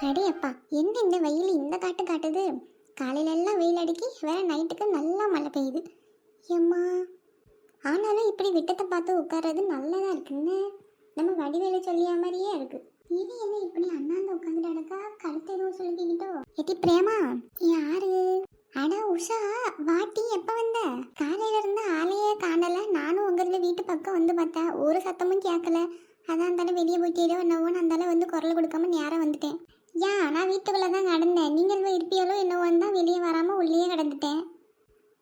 அடே அப்பா, என்ன இந்த வெயில் இந்த காட்டு காட்டுது. காலையில எல்லாம் வெயில் அடிக்கி வேற நைட்டுக்கு நல்லா மழை பெய்யுது. ஏம்மா, ஆனாலும் இப்படி விட்டத்தை பார்த்து உட்கார்றது நல்லதா இருக்குன்னு நம்ம வடிவேலை சொல்லியா மாதிரியே இருக்கு. இது என்ன இப்படி அண்ணாந்து உட்காந்துட்டு அடக்கா, கழுத்து எதுவும் சொல்லிக்கிட்டோ. எட்டி பிரேமா, யாரு? அட உஷா, வாட்டி எப்ப வந்த? காலையில இருந்து ஆளையே காணல. நானும் உங்க வீட்டு பக்கம் வந்து பார்த்தேன், ஒரு சத்தமும் கேட்கல. அதான் தானே வெளியே போயிட்டேடோ என்னவோ, அந்தால வந்து குரல் கொடுக்காம நேரம் வந்துட்டேன். நான் வீட்டுக்குள்ளே தான் கிடந்தேன். நீங்கள் இருப்பியாலோ என்னவோ தான் வெளியே வராமல் உள்ளே கிடந்துட்டேன்.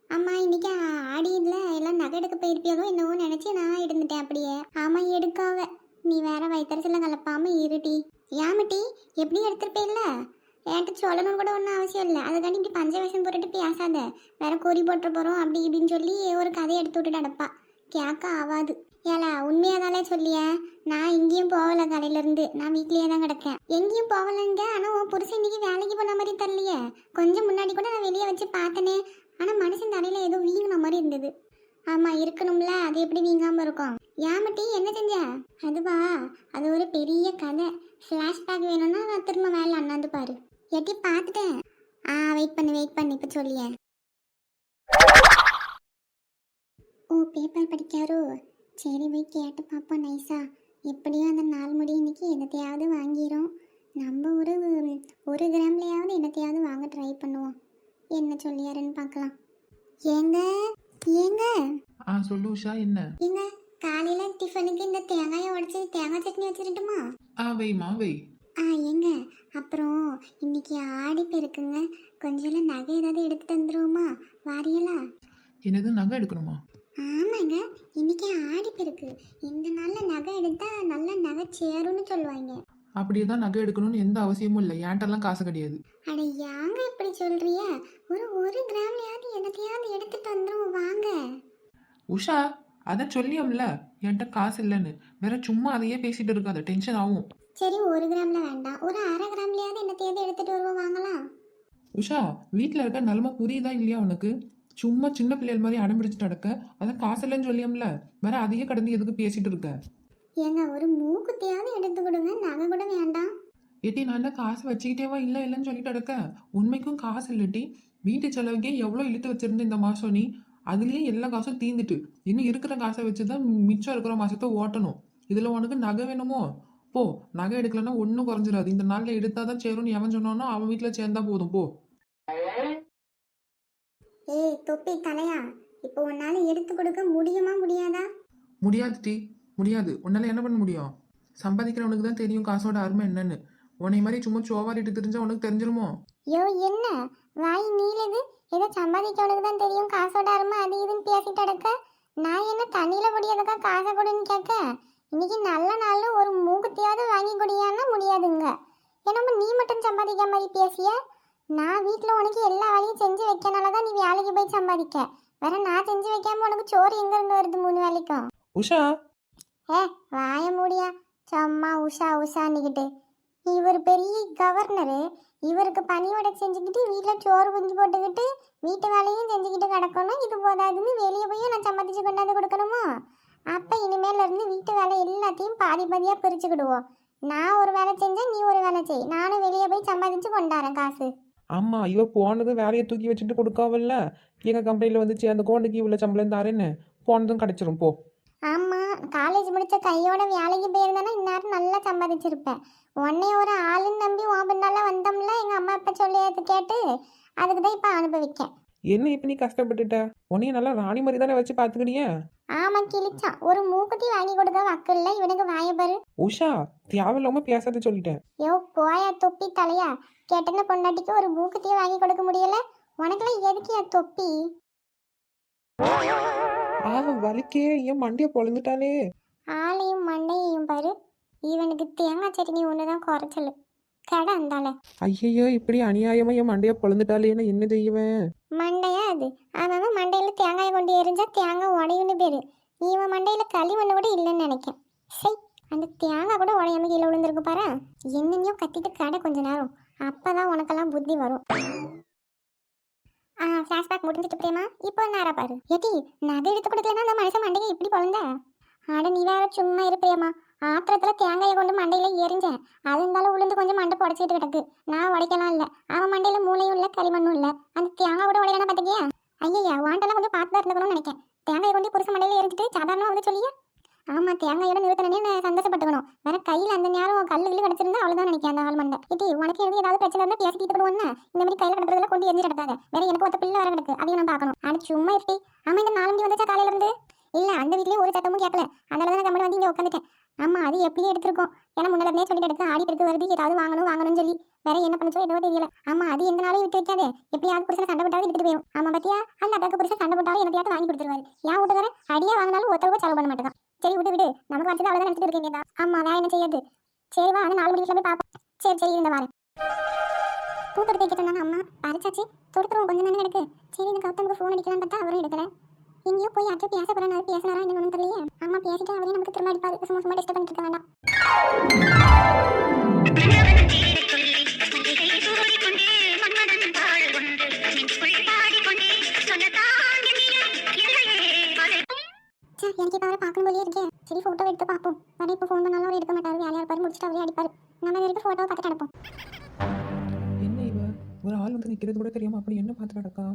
ஆமாம், இன்னைக்கு ஆடியில் எல்லாம் நகை எடுக்க போயிருப்பியாலோ என்னவோ நினச்சி நான் இருந்துட்டேன் அப்படியே. ஆமாம், எடுக்காவ. நீ வேற வயிற்றுல கலப்பாமல் இருட்டி. ஏமட்டி, எப்படி எடுத்துருப்பேல்ல? என்கிட்ட சொல்லணும்னு கூட ஒன்றும் அவசியம் இல்லை. அதுக்காண்டி இப்படி பஞ்ச வேஷம் போட்டுட்டு பேசாத. வேற கோரி போட்டு போகிறோம் அப்படி இப்படின்னு சொல்லி ஒரு கதையை எடுத்து விட்டுட்டு அடப்பா. கேட்க ஆகாது. ஏலா, உண்மையாதாலே சொல்லிய. நான் எங்கேயும் போகல, கடையிலேருந்து நான் வீட்லேயே தான் கிடக்கேன். எங்கேயும் போகலங்க. ஆனால் உன் புருஷன் இன்னைக்கு வேலைக்கு போன மாதிரி தரலையே. கொஞ்சம் முன்னாடி கூட நான் வெளியே வச்சு பார்த்தனே. ஆனால் மனுஷன் தலையில் ஏதோ வீங்கின மாதிரி இருந்தது. ஆமாம், இருக்கணும்ல, அது எப்படி வீங்காமல் இருக்கும்? ஏமட்டி, என்ன செஞ்ச? அதுவா, அது ஒரு பெரிய கதை. ஃப்ளாஷ்பேக் வேணும்னா நான் திரும்ப வேலை அண்ணாந்து பாரு. எட்டி பார்த்துட்டேன். வெயிட் பண்ணு இப்போ சொல்லிய. ஓ, பேப்பர் படிக்காரோ? சரி, போய் கேட்டு பார்ப்போம் நைஸா. எப்படியும் அந்த நாள் முடி இன்னைக்கு என்னத்தையாவது வாங்கிடும். நம்ம ஒரு கிராம்லையாவது என்னத்தையாவது வாங்க ட்ரை பண்ணுவோம். என்ன சொல்லியாருன்னு பார்க்கலாம். ஏங்க ஏங்க சொல்லு உஷா, என்ன? ஏங்க, காலையில டிஃபனுக்கு இந்த தேங்காயை உடச்சி தேங்காய் சட்னி வச்சிருட்டுமா? வைமா வை. ஏங்க, அப்புறம் இன்னைக்கு ஆடி பெருக்குங்க. கொஞ்சம் நகை ஏதாவது எடுத்து தந்துருவோமா? வாரியலா? என்னது, நகை எடுக்கணுமா? ஆமாங்க, இன்னைக்கு ஆடி பெருக்கு. இந்த நாள்ல நகை எடுத்தா நல்ல நகை சேரும்னு சொல்லுவாங்க. அப்படியே தான் நகை எடுக்கணும்னு எந்த அவசியமும் இல்லை. ஏன்ட்டெல்லாம் காசு கிடையாது. அட யாங்க இப்படி சொல்றிய? ஒரு கிராம்லயாவது என்னத்தையாவது எடுத்துட்டு வந்துரும் வாங்க. உஷா, அதான் சொல்லியோம்ல என்கிட்ட காசு இல்லைன்னு. வேற சும்மா அதையே பேசிட்டு இருக்காத, டென்ஷன் ஆகும். சரி, 1 கிராம்ல வேண்டாம், ஒரு அரை கிராம்லயாவது என்னத்தையாவது எடுத்துட்டு வருவோம், வாங்கலாம். உஷா, வீட்டில் இருக்க நிலமை புரியுதா இல்லையா உனக்கு? சும்மா சின்ன பிள்ளைகள் மாதிரி அடம்பிடிச்சிட்டு நடக்க. அதான் காசு இல்லைன்னு சொல்லியோம்ல, வேற அதையே கடந்து எதுக்கு பேசிட்டு இருக்க? ஏங்க, ஒரு மூக்குத்தையாவது எடுத்து கொடுங்க, நகை கூட வேண்டாம். ஏட்டி, நான் என்ன காசு வச்சுக்கிட்டேவா இல்லை இல்லைன்னு சொல்லிட்டு இருக்க? உண்மைக்கும் காசு இல்லட்டி. வீட்டு செலவுக்கே எவ்வளோ இழுத்து வச்சிருந்த இந்த மாதம் நீ. அதுலேயே எல்லா காசும் தீந்துட்டு இன்னும் இருக்கிற காசை வச்சு தான் மிச்சம் இருக்கிற மாதத்தை ஓட்டணும். இதில் உனக்கு நகை வேணுமோ? போ, நகை எடுக்கலன்னா ஒன்றும் குறைஞ்சிடாது. இந்த நாளில் எடுத்தால் தான் சேரும்னு எவன் சொன்னானோ அவன் வீட்டில் சேர்ந்தா போதும், போ. ஏய் தொப்பி தலையா, இப்போ உன்னால எடுத்து கொடுக்க முடியுமா முடியாதா? முடியாது டி, முடியாது. உன்னால என்ன பண்ண முடியும்? சம்பாதிக்கிறவனுக்கு தான் தெரியும் காசோட அருமை என்னன்னு. உன்னை மாதிரி சும்மா சோவாரிட்டு தெரிஞ்சா உனக்கு தெரிஞ்சிருமோ? யோ, என்ன வாய் நீளுது? ஏதோ சம்பாதிக்கவனுக்கு தான் தெரியும் காசோட அருமை அது இதுன்னு பேசிட்டு அடக்க. நான் என்ன தண்ணியில முடியாதக்கா காசை கொடுன்னு கேட்க? இன்னைக்கு நல்ல நாள், ஒரு மூக்குத்தையாவது வாங்கி குடியான்னா முடியாதுங்க. என்னமோ நீ மட்டும் சம்பாதிக்க மாதிரி பேசிய. நான் வீட்டில் உனக்கு எல்லா வேலையும் செஞ்சு வைக்கனால தான் நீ வேலைக்கு போய் சம்பாதிக்க. வேற நான் செஞ்சு வைக்காம உனக்கு சோறு எங்க இருந்து வருது 3 வேலைக்கும்? உஷா, வாய மூடியா. சும்மா உஷா உஷான்னுக்கிட்டு. இவர் பெரிய கவர்னரு. இவருக்கு பணியோட செஞ்சுக்கிட்டு வீட்டில் சோறு குஞ்சு போட்டுக்கிட்டு வீட்டு வேலையும் செஞ்சுக்கிட்டு கிடக்கணும். இது போதாதுன்னு வெளியே போய் நான் சம்பாதிச்சு கொண்டாந்து கொடுக்கணுமோ? அப்போ இனிமேல இருந்து வீட்டு வேலை எல்லாத்தையும் பாதி பாதியாக பிரிச்சுக்கிடுவோம். நான் ஒரு வேலை செஞ்சேன், நீ ஒரு வேலை செய். நானும் வெளியே போய் சம்பாதிச்சு கொண்டாறேன் காசு. ஆமா, இவ போனது வேலையை தூக்கி வச்சுட்டு கொடுக்காவல்ல. எங்க கம்பெனியில் வந்துச்சு அந்த கோண்டுக்கு இவ்வளோ சம்பளம் தாரேன்னு போனதும் கிடைச்சிரும், போ. ஆமாம், காலேஜ் முடித்த கையோட வேலைக்கு போயிருந்தேன்னா இந்நேரம் நல்லா சம்பாதிச்சிருப்பேன். உன்னை ஒரு ஆளுன்னு நம்பி உன் பின்னால வந்தோம்ல, எங்கள் அம்மா அப்பா சொல்லி கேட்டு அதுக்கு தான் இப்போ அனுபவிக்கேன். என்ன இப்போ நீ கஷ்டப்பட்டுட்ட? உன்னைய நல்லா ராணி மாதிரி தானே வச்சு பார்த்துக்கிட்டியே. ஆமாம், கிழிச்சான். ஒரு மூக்குத்தி வாங்கி கொடுக்க வக்கு இல்லை இவனுக்கு. வாயப்பாரு உஷா, தேவையில்லாம பேசாத சொல்லிட்டேன். யோ போயா தொப்பி தலையா. கேட்டன பொண்டாட்டிக்கு ஒரு மூக்குத்தியை வாங்கி கொடுக்க முடியல. உனக்குலாம் எதுக்கு என் தொப்பி? வலிக்கே என் மண்டிய பொழந்துட்டானே. ஆளையும் மண்டையையும் பாரு. இவனுக்கு தேங்காய் சட்னி ஒன்று தான் குறைச்சல். கடை அந்தால ஐயையோ இப்படி அநியாயமா என் மண்டையை பொழந்துட்டாலே நான் என்ன செய்வேன்? மண்டையா அது அவன் மண்டையில தேங்காயை கொண்டு எரிஞ்சா தேங்காய் உடையுன்னு பேரு. இவன் மண்டையில களிமண்ணு கூட இல்லைன்னு நினைக்கேன். சரி, அந்த தேங்காய் கூட உடையாம கீழே விழுந்திருக்கு பாரு. என்னென்னையோ கத்திட்டு கடை கொஞ்ச நேரம், அப்பதான் உனக்கெல்லாம் புத்தி வரும். ஃப்ளாஷ்பேக் முடிஞ்சிட்டு பிரேமா, இப்போ நேரா பாரு. ஏட்டி நகை எடுத்து கொடுக்கலன்னா அந்த மனுஷன் மண்டையை இப்படி பொழந்த? ஆட நீ வேற சும்மா இருப்பியம்மா. ஆத்திரத்துல தேங்காயை கொண்டு மண்டையில எரிஞ்சேன். அது இருந்தாலும் உளுந்து கொஞ்சம் மண்டை புடச்சிட்டு கிடக்கு. நான் உடைக்கலாம் இல்ல. அவன் மண்டையில மூளையும் இல்ல களிமண்ணும் இல்ல. அந்த தேங்காய் கூட உடையலாம் பாத்துக்கியா? ஐயா வாண்டெல்லாம் கொஞ்சம் பார்த்து தான் இருந்துக்கணும்னு நினைக்கிறேன். தேங்காயை கொண்டு புருஷ மண்டையில எரிஞ்சிட்டு சாதாரணமா வந்து சொல்லியா? ஆமா, தேங்காயோட நிறுத்தனே நான் சந்தோஷப்பட்டுக்கணும். வேற கையில அந்த நேரம் கல்லு கிடச்சிருந்தா அவ்வளவுதான் நினைக்கிறேன் அந்த ஆள் மண்டை. இட்டி உனக்கு ஏதாவது பிரச்சனை இருந்தா பேசி தீர்த்துடுவோன்னு இந்த மாதிரி கையில கிடக்கிறதுல கொண்டு எரிஞ்சு கிடக்காத. வேற எனக்கு ஒத்த பிள்ளை வர கிடக்கு, அதையும் நான் பார்க்கணும். ஆனா சும்மா இருட்டி. ஆமா, இந்த 4 மணி வந்துச்சா காலையில இருந்து? இல்ல, அந்த வீட்லயே ஒரு சத்தமும் கேட்கல. அதனால தான் கம்மி வந்து இங்க உட்காந்துட்டேன். ஆமா, அது எப்படியே எடுத்திருக்கோம். ஏன்னா முன்னாடியே சொல்லிட்டு எடுத்து ஆடி எடுத்து வருது, ஏதாவது வாங்கணும்னு சொல்லி. வேற என்ன பண்ணுச்சோ ஏதோ தெரியல. ஆமா, அது எந்த நாளையும் விட்டு வைக்காதே. எப்படியாவது புருஷன் சண்டை போட்டாலும் எடுத்துட்டு போயிடும். ஆமா பாத்தியா, அந்த அக்காக்கு புருஷன் சண்டை போட்டாலும் என்னத்தையாவது வாங்கி கொடுத்துருவாரு. ஏன் வீட்டுக்கார அடியா வாங்கினாலும் ஒருத்தரவு செலவு பண்ண மாட்டேதான். சரி விடு, நமக்கு வச்சது அவ்வளவுதான் நினைச்சிட்டு இருக்கீங்க. ஆமா, வேற என்ன செய்யாது. சரி வா, அந்த 4 மணிக்கு போய் பாப்போம். சரி இந்த வாரம் பூ தொடுத்து வைக்க சொன்னாங்க அம்மா. பறிச்சாச்சு, தொடுத்துருவோம். கொஞ்சம் தானே கிடக்கு. சரி, இந்த கௌதமுக்கு ஃபோன் அடிக்கலான்னு பார்த்தா அவரும் எடுக்கல. எங்கேயோ போய் யாச்சும் பேச போறாரு. பேசினாரா என்ன தெரியல. அம்மா பேசிட்டு அவரே நமக்கு திரும்ப அடிப்பாரு. சும்மா டிஸ்டர்ப் பண்ணிட்டு இருக்க வேண்டாம். எனக்கு இப்போ அவரை பார்க்கணும் போலியே இருக்கேன். சரி, ஃபோட்டோ எடுத்து பார்ப்போம். வேற இப்போ ஃபோன் பண்ணாலும் அவர் எடுக்க மாட்டாரு. வேலையாக இருப்பாரு, முடிச்சுட்டு அவரே அடிப்பாரு. நம்ம வரைக்கும் ஃபோட்டோவை பார்த்துட்டு அனுப்போம். என்ன இவ ஒரு ஆள் வந்து நிற்கிறது கூட தெரியாம அப்படி என்ன பார்த்து நடக்கா?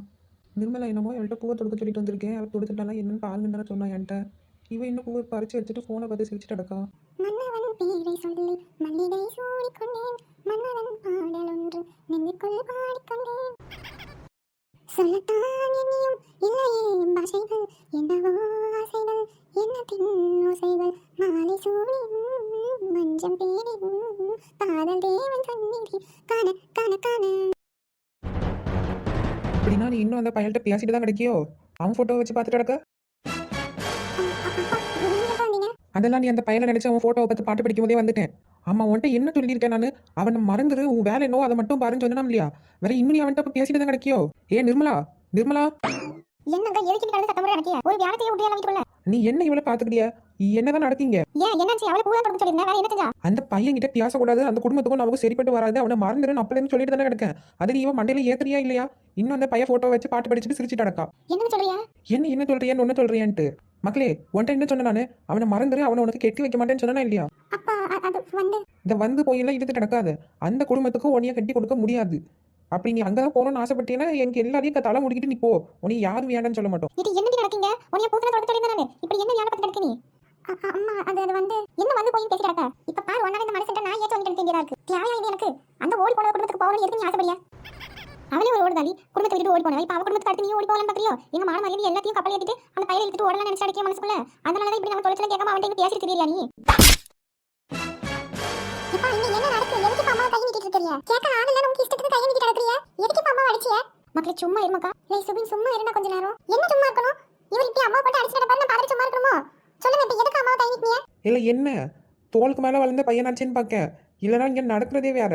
நிர்மலா என்னமோ அவள்கிட்ட பூவை தொடுக்க சொல்லிட்டு வந்திருக்கேன். அவள் தொடுத்துட்டாலாம் என்னன்னு பாருங்கன்னு தானே சொன்னா என்கிட்ட. இவன் இன்னும் பூவை பறிச்சு வச்சுட்டு ஃபோனை பார்த்து சிரிச்சுட்டு நடக்கா. மன்னவன் பேரை சொல்லி மல்லிகை சூடிக்கொண்டேன். மன்னவன் பாடல் ஒன்று நெஞ்சுக்குள் பாடிக்கொண்டேன். சொல்லத்தான் இனியும் இல்லையே பாஷைகள், என்னவோ ஆசைகள், எண்ணத்தின் ஓசைகள், மாலை சூடி மஞ்சம் பேரி பாடல் தேவன் கண்ணீரி காண காண காண. அப்படின்னா நீ இன்னும் அந்த பையன்கிட்ட பேசிட்டு தான் கிடைக்கியோ? அவன் ஃபோட்டோவை வச்சு பார்த்துட்டு கிடக்க. அதெல்லாம் நீ அந்த பையனை நினைச்சு அவன் ஃபோட்டோவை பார்த்து பாட்டு படிக்கும் போதே வந்துட்டேன். ஆமா, உன்ட்ட என்ன சொல்லியிருக்கேன் நான்? அவனை மறந்துரு, உன் வேலை என்னவோ அதை மட்டும் பாருன்னு சொன்னா இல்லையா? வேற இன்னும் நீ அவன்கிட்ட பேசிட்டு தான் கிடைக்கியோ? ஏ நிர்மலா என்னங்க எதுக்கு கடந்து சத்தம் போட நடக்கிய? ஒரு வியாழத்தையே விட்டு வீட்டுக்குள்ள நீ என்ன இவளை பாத்துக்கிறியா? என்னதான் நடக்கீங்க? ஏன் என்னாச்சு? அவளை பூரா கொடுக்க சொல்லிருந்தேன். வேற என்ன செஞ்சா? அந்த பையன் கிட்ட பேசக்கூடாது, அந்த குடும்பத்துக்கும் நமக்கு சரிப்பட்டு வராது, அவனை மறந்துருன்னு அப்பலேருந்து சொல்லிட்டு தானே கிடக்கேன். அது நீ இவன் மண்டையில ஏத்துறியா இல்லையா? இன்னும் அந்த பையன் போட்டோ வச்சு பாட்டு படிச்சுட்டு சிரிச்சுட்டு நடக்கா. என்ன சொல்றியா? என்ன சொல்றியான்னு ஒன்னு சொல்றியான்ட்டு மக்களே, உன்ட்ட என்ன சொன்ன நானு? அவனை மறந்துரு, அவனை உனக்கு கெட்டி வைக்க மாட்டேன்னு சொன்னா இல்லையா? அப்பா அது வந்து இந்த வந்து போயெல்லாம் இழுத்துட்டு நடக்காது. அந்த குடும்பத்துக்கும் உன்னைய கட்டி கொடுக்க முடியாது. அப்படி நீ அங்கதான் போகணும்னு ஆசைப்பட்டீங்கன்னா எங்க எல்லாரையும் தலை முடிக்கிட்டு நீ போ. உன்னை யாரும் வேண்டான்னு சொல்ல மாட்டோம். இது என்னடி நடக்கீங்க? உன்னைய பூசல தொடக்க சொல்லிருந்தேன் நானு. இப்படி என்ன ஞாபகத்தை நடக்க நீ? அம்மா அது வந்து என்ன வந்து போய் பேசி கிடக்க? இப்ப பாரு, ஒன்னால இந்த மனசுல நான் ஏன் சொல்லிட்டு இருக்கேன் இருக்கு. தேவையா இது எனக்கு? அந்த ஓடி போன குடும்பத்துக்கு போகணும் எதுக்கு நீ ஆசைப்படியா? அவளே ஒரு ஓடுதாளி, குடும்பத்தை விட்டு ஓடி போனவ. இப்ப அவ குடும்பத்துக்கு அடுத்து நீ ஓடி போகலான்னு பாக்குறியோ? எங்க மான மரியாதை எல்லாத்தையும் கப்பல் ஏத்திட்டு அந்த பையனை எடுத்துட்டு ஓடலாம் நினைச்சு அடிக்க மனசுக்குள்ள. அதனாலதான் இப்படி நம்ம தொலைச்சல கேட்காம அவன்கிட்ட பேசிட்டு தெரியல நீ. இப்ப இங்க என்ன நடக்குது? எதுக்கு அம்மா கை நீட்டிட்டு இருக்கறியா? கேட்க ஆள் இல்ல, உனக்கு இஷ்டத்துக்கு கை நீட்டிட்டு நடக்கறியா? எதுக்கு அம்மா அடிச்சிய? மக்களே சும்மா இருமக்கா. ஏய் சுபின், சும்மா இருடா கொஞ்ச நேரம். என்ன சும்மா இருக்கணும்? இவர் இப்படி அம்மா போட்டு அடிச்சிட்டு நடப்பாரு, நான் பாத்துட்டு சும்மா இருக்கணுமோ? சொல்லுங்க, இப்ப எதுக்கு அம்மா கை நீட்டினியா? இல்ல என்ன தோளுக்கு மேல வளர்ந்த பையனாச்சேன்னு பாக்க, இல்லனா இங்க நடக்கிறதே வேற.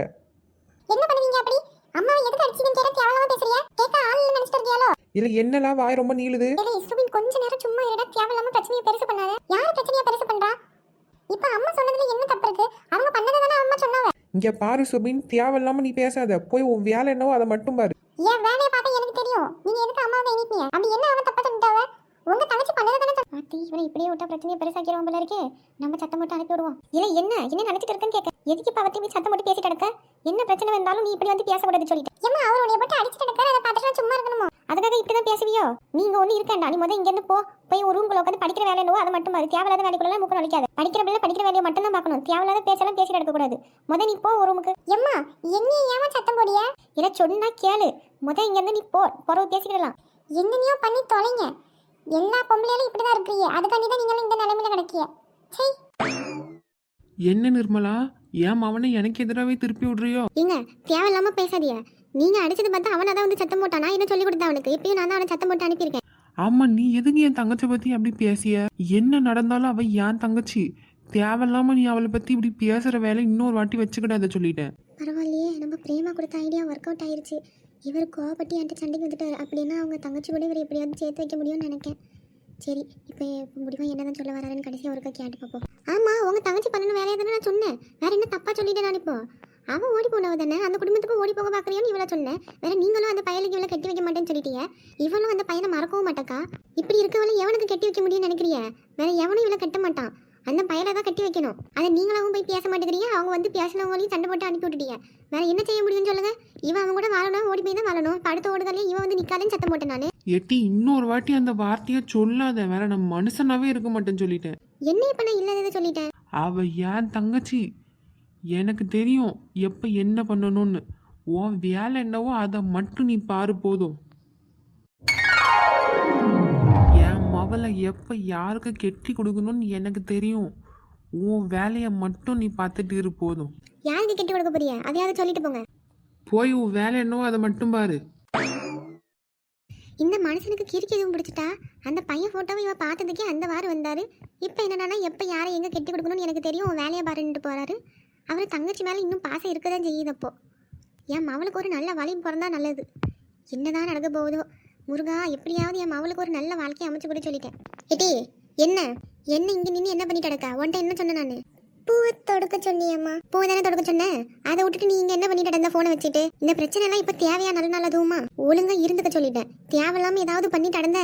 என்ன பண்ணுவீங்க அப்படி? அம்மாவை எதுக்கு அடிச்சீங்கன்னு கேட்டா கேவலமா பேசுறியா? கேட்க ஆள் இல்ல நினைச்சிட்டு இருக்கியாலோ? இல்ல என்னலாம் வாய் ரொம்ப நீளுது. ஏய் சுபின், கொஞ்ச நேரம் சும்மா இருடா. தேவையில்லாம பிரச்சனையை பெருசு பண்ணாத. யார் பிரச்சனையை பெருசு பண்றா? இப்ப அம்மா சொன்னதுல என்ன தப்பு இருக்கு? அவங்க பண்ணதை தானே அம்மா சொன்னாவ. இங்க பாரு சுபின், தேவையில்லாம நீ பேசாத. போய் உன் வேலை என்னவோ அதை மட்டும் பாரு. ஏன் வேலையை பார்த்தா எனக்கு தெரியும். நீங்க எதுக்கு அம்மாவை எண்ணிட்டீங்க? அப்படி என்ன அவன் தப்பா சொல்லிட்டாவ? உங்க தங்கச்சி பண்ணதை தானே ஆத்தி. இவனை இப்படியே விட்டா பிரச்சனையை பெருசாக்கிடுவான் போல இருக்கே. நம்ம சத்தம் போட்டு அனுப்பி விடுவோம். இல்ல என்ன நினைச்சிட்டு இருக்கேன்னு கேட்க. எதுக்கு இப்ப அவத்தி போய் சத்தம் போட்டு பேசிட்டு இருக்க? என்ன பிரச்சனை வந்தாலும் நீ இப்படி வந்து பேசக்கூடாது சொல்லிட்டு. ஏமா அவருடைய போட்டு அடிச்சிட்டு இருக்க, அதை பார்த்துட்டு சும்மா இருக்கணுமோ? அதுக்காக இப்படிதான் பேசுவியோ? நீங்க ஒண்ணு இருக்கேன்டா. நீ இங்க இருந்து போய் ஒரு ரூம்குள்ள உட்காந்து படிக்கிற வேலை என்னவோ அதை மட்டும் பாரு. தேவையில்லாத வேலைக்குள்ள மூக்க நடிக்காத. படிக்கிற பிள்ளை படிக்கிற வேலையை மட்டும் தான் பார்க்கணும். தேவையில்லாத பேசலாம் பேசிட்டு இருக்க கூடாது. நீ போ ஒரு ரூமுக்கு. எம்மா என்ன ஏமா சத்தம் போடியா? இல்ல சொன்னா கேளு. இங்க இருந்து நீ பொறவு பேசிக்கிடலாம். என்னையோ பண்ணி தொலைங்க. எல்லா பொம்பளையாலும் இப்படிதான் இருக்கீங்க. அதுக்காண்டி தான் நீங்களும் இந்த நிலைமையில கிடைக்கிய. சை. என்ன நிர்மலா, ஏன் அவனை எனக்கு எதிராகவே திருப்பி விடுறியோ? ஏங்க தேவையில்லாம பேசாதீங்க. நீங்க அடிச்சது பார்த்தா அவன் அதான் வந்து சத்தம் போட்டானா? என்ன சொல்லி கொடுத்தா அவனுக்கு? எப்பயும் நான் தான் அவனை சத்தம் போட்டு அனுப்பியிருக்கேன். ஆமா, நீ எதுக்கு என் தங்கச்சி பத்தி அப்படி பேசிய? என்ன நடந்தாலும் அவ என் தங்கச்சி. தேவையில்லாம நீ அவளை பத்தி இப்படி பேசுற வேலை இன்னொரு வாட்டி வச்சுக்கிடாத சொல்லிட்டேன். பரவாயில்ல, பிரேமா கொடுத்த ஐடியா ஒர்க் அவுட் ஆயிருச்சு. இவர் கோவப்பட்டு என்கிட்ட சண்டைக்கு வந்துட்டார் அப்படின்னா அவங்க தங்கச்சி கூட இவர் எப்படியாவது சேர்த்து வைக்க முடியும்னு நினைக்கேன். சரி, இப்போ முடிவாக என்ன தான் சொல்ல வராருன்னு கடைசியாக ஒருக்கா கேட்டு பார்ப்போம். ஆமாம், உங்கள் தங்கச்சி பண்ணணும் வேலையை தானே நான் சொன்னேன். வேற என்ன தப்பாக சொல்லிட்டேன் நான் இப்போ? அவன் ஓடி போனவ தானே, அந்த குடும்பத்துக்கு ஓடி போக பார்க்குறியோன்னு இவளை சொன்னேன். வேற நீங்களும் அந்த பையனுக்கு இவளை கட்டி வைக்க மாட்டேன்னு சொல்லிட்டீங்க. இவளும் அந்த பையனை மறக்கவும் மாட்டாக்கா. இப்படி இருக்கவளை எவனுக்கு கட்டி வைக்க முடியும்னு நினைக்கிறிய? வேற எவனும் இவளை கட்ட மாட்டான். அந்த பையனை தான் கட்டி வைக்கணும். அதை நீங்களாவும் போய் பேச மாட்டேங்கிறீங்க. அவங்க வந்து பேசினவங்களையும் சண்டை போட்டு அனுப்பி விட்டுட்டீங்க. வேற என்ன செய்ய முடியும்னு சொல்லுங்க. இவன் அவங்க கூட வாழணும், ஓடி போய் தான் வாழணும். இப்போ அடுத்த ஓடுதலையும் இவன் வந்து நிற்காதுன்னு சத்தம் போட்டேன் நான். எட்டி இன்னொரு வாட்டி அந்த வார்த்தையை சொல்லாத, வேற நான் மனுஷனாவே இருக்க மாட்டேன்னு சொல்லிட்டேன். என்ன இப்போ நான் இல்லாததை சொல்லிட்டேன்? அவ ஏன் தங்கச்சி, எனக்கு தெரியும் எப்போ என்ன பண்ணணும்னு. உன் வேலை என்னவோ அதை மட்டும் நீ பாரு போதும். என் மவளை எப்போ யாருக்கு கெட்டி கொடுக்கணும்னு எனக்கு தெரியும். உன் வேலையை மட்டும் நீ பார்த்துட்டு இரு போதும். யாருக்கு கட்டி கொடுக்க போறிய அதையாவது சொல்லிட்டு போங்க. போய் உன் வேலை என்னவோ அதை மட்டும் பாரு. இந்த மனுஷனுக்கு கிறுக்கி எதுவும் பிடிச்சிட்டா? அந்த பையன் ஃபோட்டோவை இவ பார்த்ததுக்கே அந்த வாரம் வந்தாரு. இப்போ என்னன்னா எப்போ யாரை எங்கே கட்டி கொடுக்கணும்னு எனக்கு தெரியும், உன் வேலையை பாருன்ட்டு போறாரு. அவர் தங்கச்சி மேலே இன்னும் பாசம் இருக்க தான் செய்யுதப்போ. என் மவளுக்கு ஒரு நல்ல வழி பிறந்தா நல்லது. என்னதான் நடக்க போகுதோ முருகா, எப்படியாவது என் மவளுக்கு ஒரு நல்ல வாழ்க்கையை அமைச்சு கூட சொல்லிட்டேன். ஏட்டி என்ன என்ன இங்கே நின்று என்ன பண்ணிட்டு கிடக்கா? உன்ட்ட என்ன சொன்னேன் நான்? பூவை தொடுக்க சொன்னியம்மா. பூவை தானே தொடுக்க சொன்னேன். அதை விட்டுட்டு நீ இங்கே என்ன பண்ணிட்டு கிடந்த ஃபோனை வச்சுட்டு? இந்த பிரச்சனை எல்லாம் இப்போ தேவையா? நல்ல நல்லதுமா ஒழுங்கா இருந்துக்க சொல்லிட்டேன். தேவையில்லாம ஏதாவது பண்ணிட்டு கிடந்த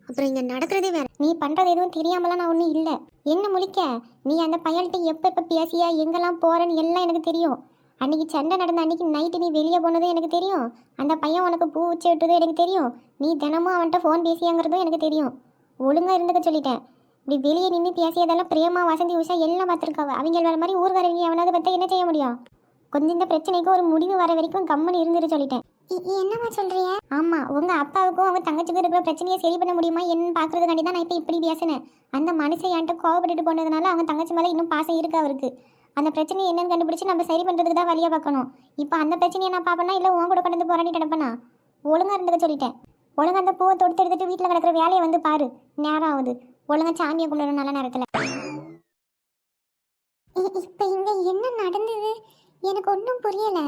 அப்புறம் இங்கே நடக்கிறதே வேற. நீ பண்ணுறது எதுவும் தெரியாமலாம் நான் ஒன்றும் இல்லை. என்ன முழிக்க? நீ அந்த பையன்கிட்ட எப்போ பேசியா, எங்கெல்லாம் போகிறேன்னு எல்லாம் எனக்கு தெரியும். அன்னைக்கு சண்டை நடந்த அன்னைக்கு நைட்டு நீ வெளியே போனதும் எனக்கு தெரியும். அந்த பையன் உனக்கு பூ வச்சு விட்டதும் எனக்கு தெரியும். நீ தினமும் அவன்கிட்ட ஃபோன் பேசியாங்கிறதும் எனக்கு தெரியும். ஒழுங்காக இருந்துக்க சொல்லிட்டேன். இப்படி வெளியே நின்று பேசியதெல்லாம் பிரேமா, வசந்தி, உஷா எல்லாம் பார்த்துருக்காவ. அவங்க வேற மாதிரி ஊர்காரவங்க எவனாவது பார்த்தா என்ன செய்ய முடியும்? கொஞ்சம் இந்த பிரச்சனைக்கு ஒரு முடிவு வர வரைக்கும் கம்மனு இருந்துட்டு சொல்லிட்டேன். என்னம்மா சொல்றிய? ஆமா, உங்க அப்பாவுக்கும் அவங்க தங்கச்சிக்கும் இருக்கிற பிரச்சனையை சரி பண்ண முடியுமா என்னன்னு பாக்குறதுக்காண்டி தான் நான் இப்போ இப்படி பேசினேன். அந்த மனுஷன் என்கிட்ட கோவப்பட்டுட்டு போனதுனால அவங்க தங்கச்சி மேலே இன்னும் பாசம் இருக்கு அவருக்கு. அந்த பிரச்சனையை என்னன்னு கண்டுபிடிச்சு நம்ம சரி பண்றதுக்கு தான் வழியா பார்க்கணும். இப்போ அந்த பிரச்சனையை நான் பார்ப்பேனா இல்லை உன் கூட கடந்து போராடி கிடப்பேனா? ஒழுங்கா இருந்துக்க சொல்லிட்டேன். ஒழுங்கா அந்த பூவை தொடுத்து எடுத்துட்டு வீட்டில் கிடக்கிற வேலையை வந்து பாரு. நேரம் ஆகுது. ஒழுங்கா சாமியை கும்பிடணும் நல்ல நேரத்தில். இப்போ இங்க என்ன நடந்தது எனக்கு ஒன்றும் புரியல.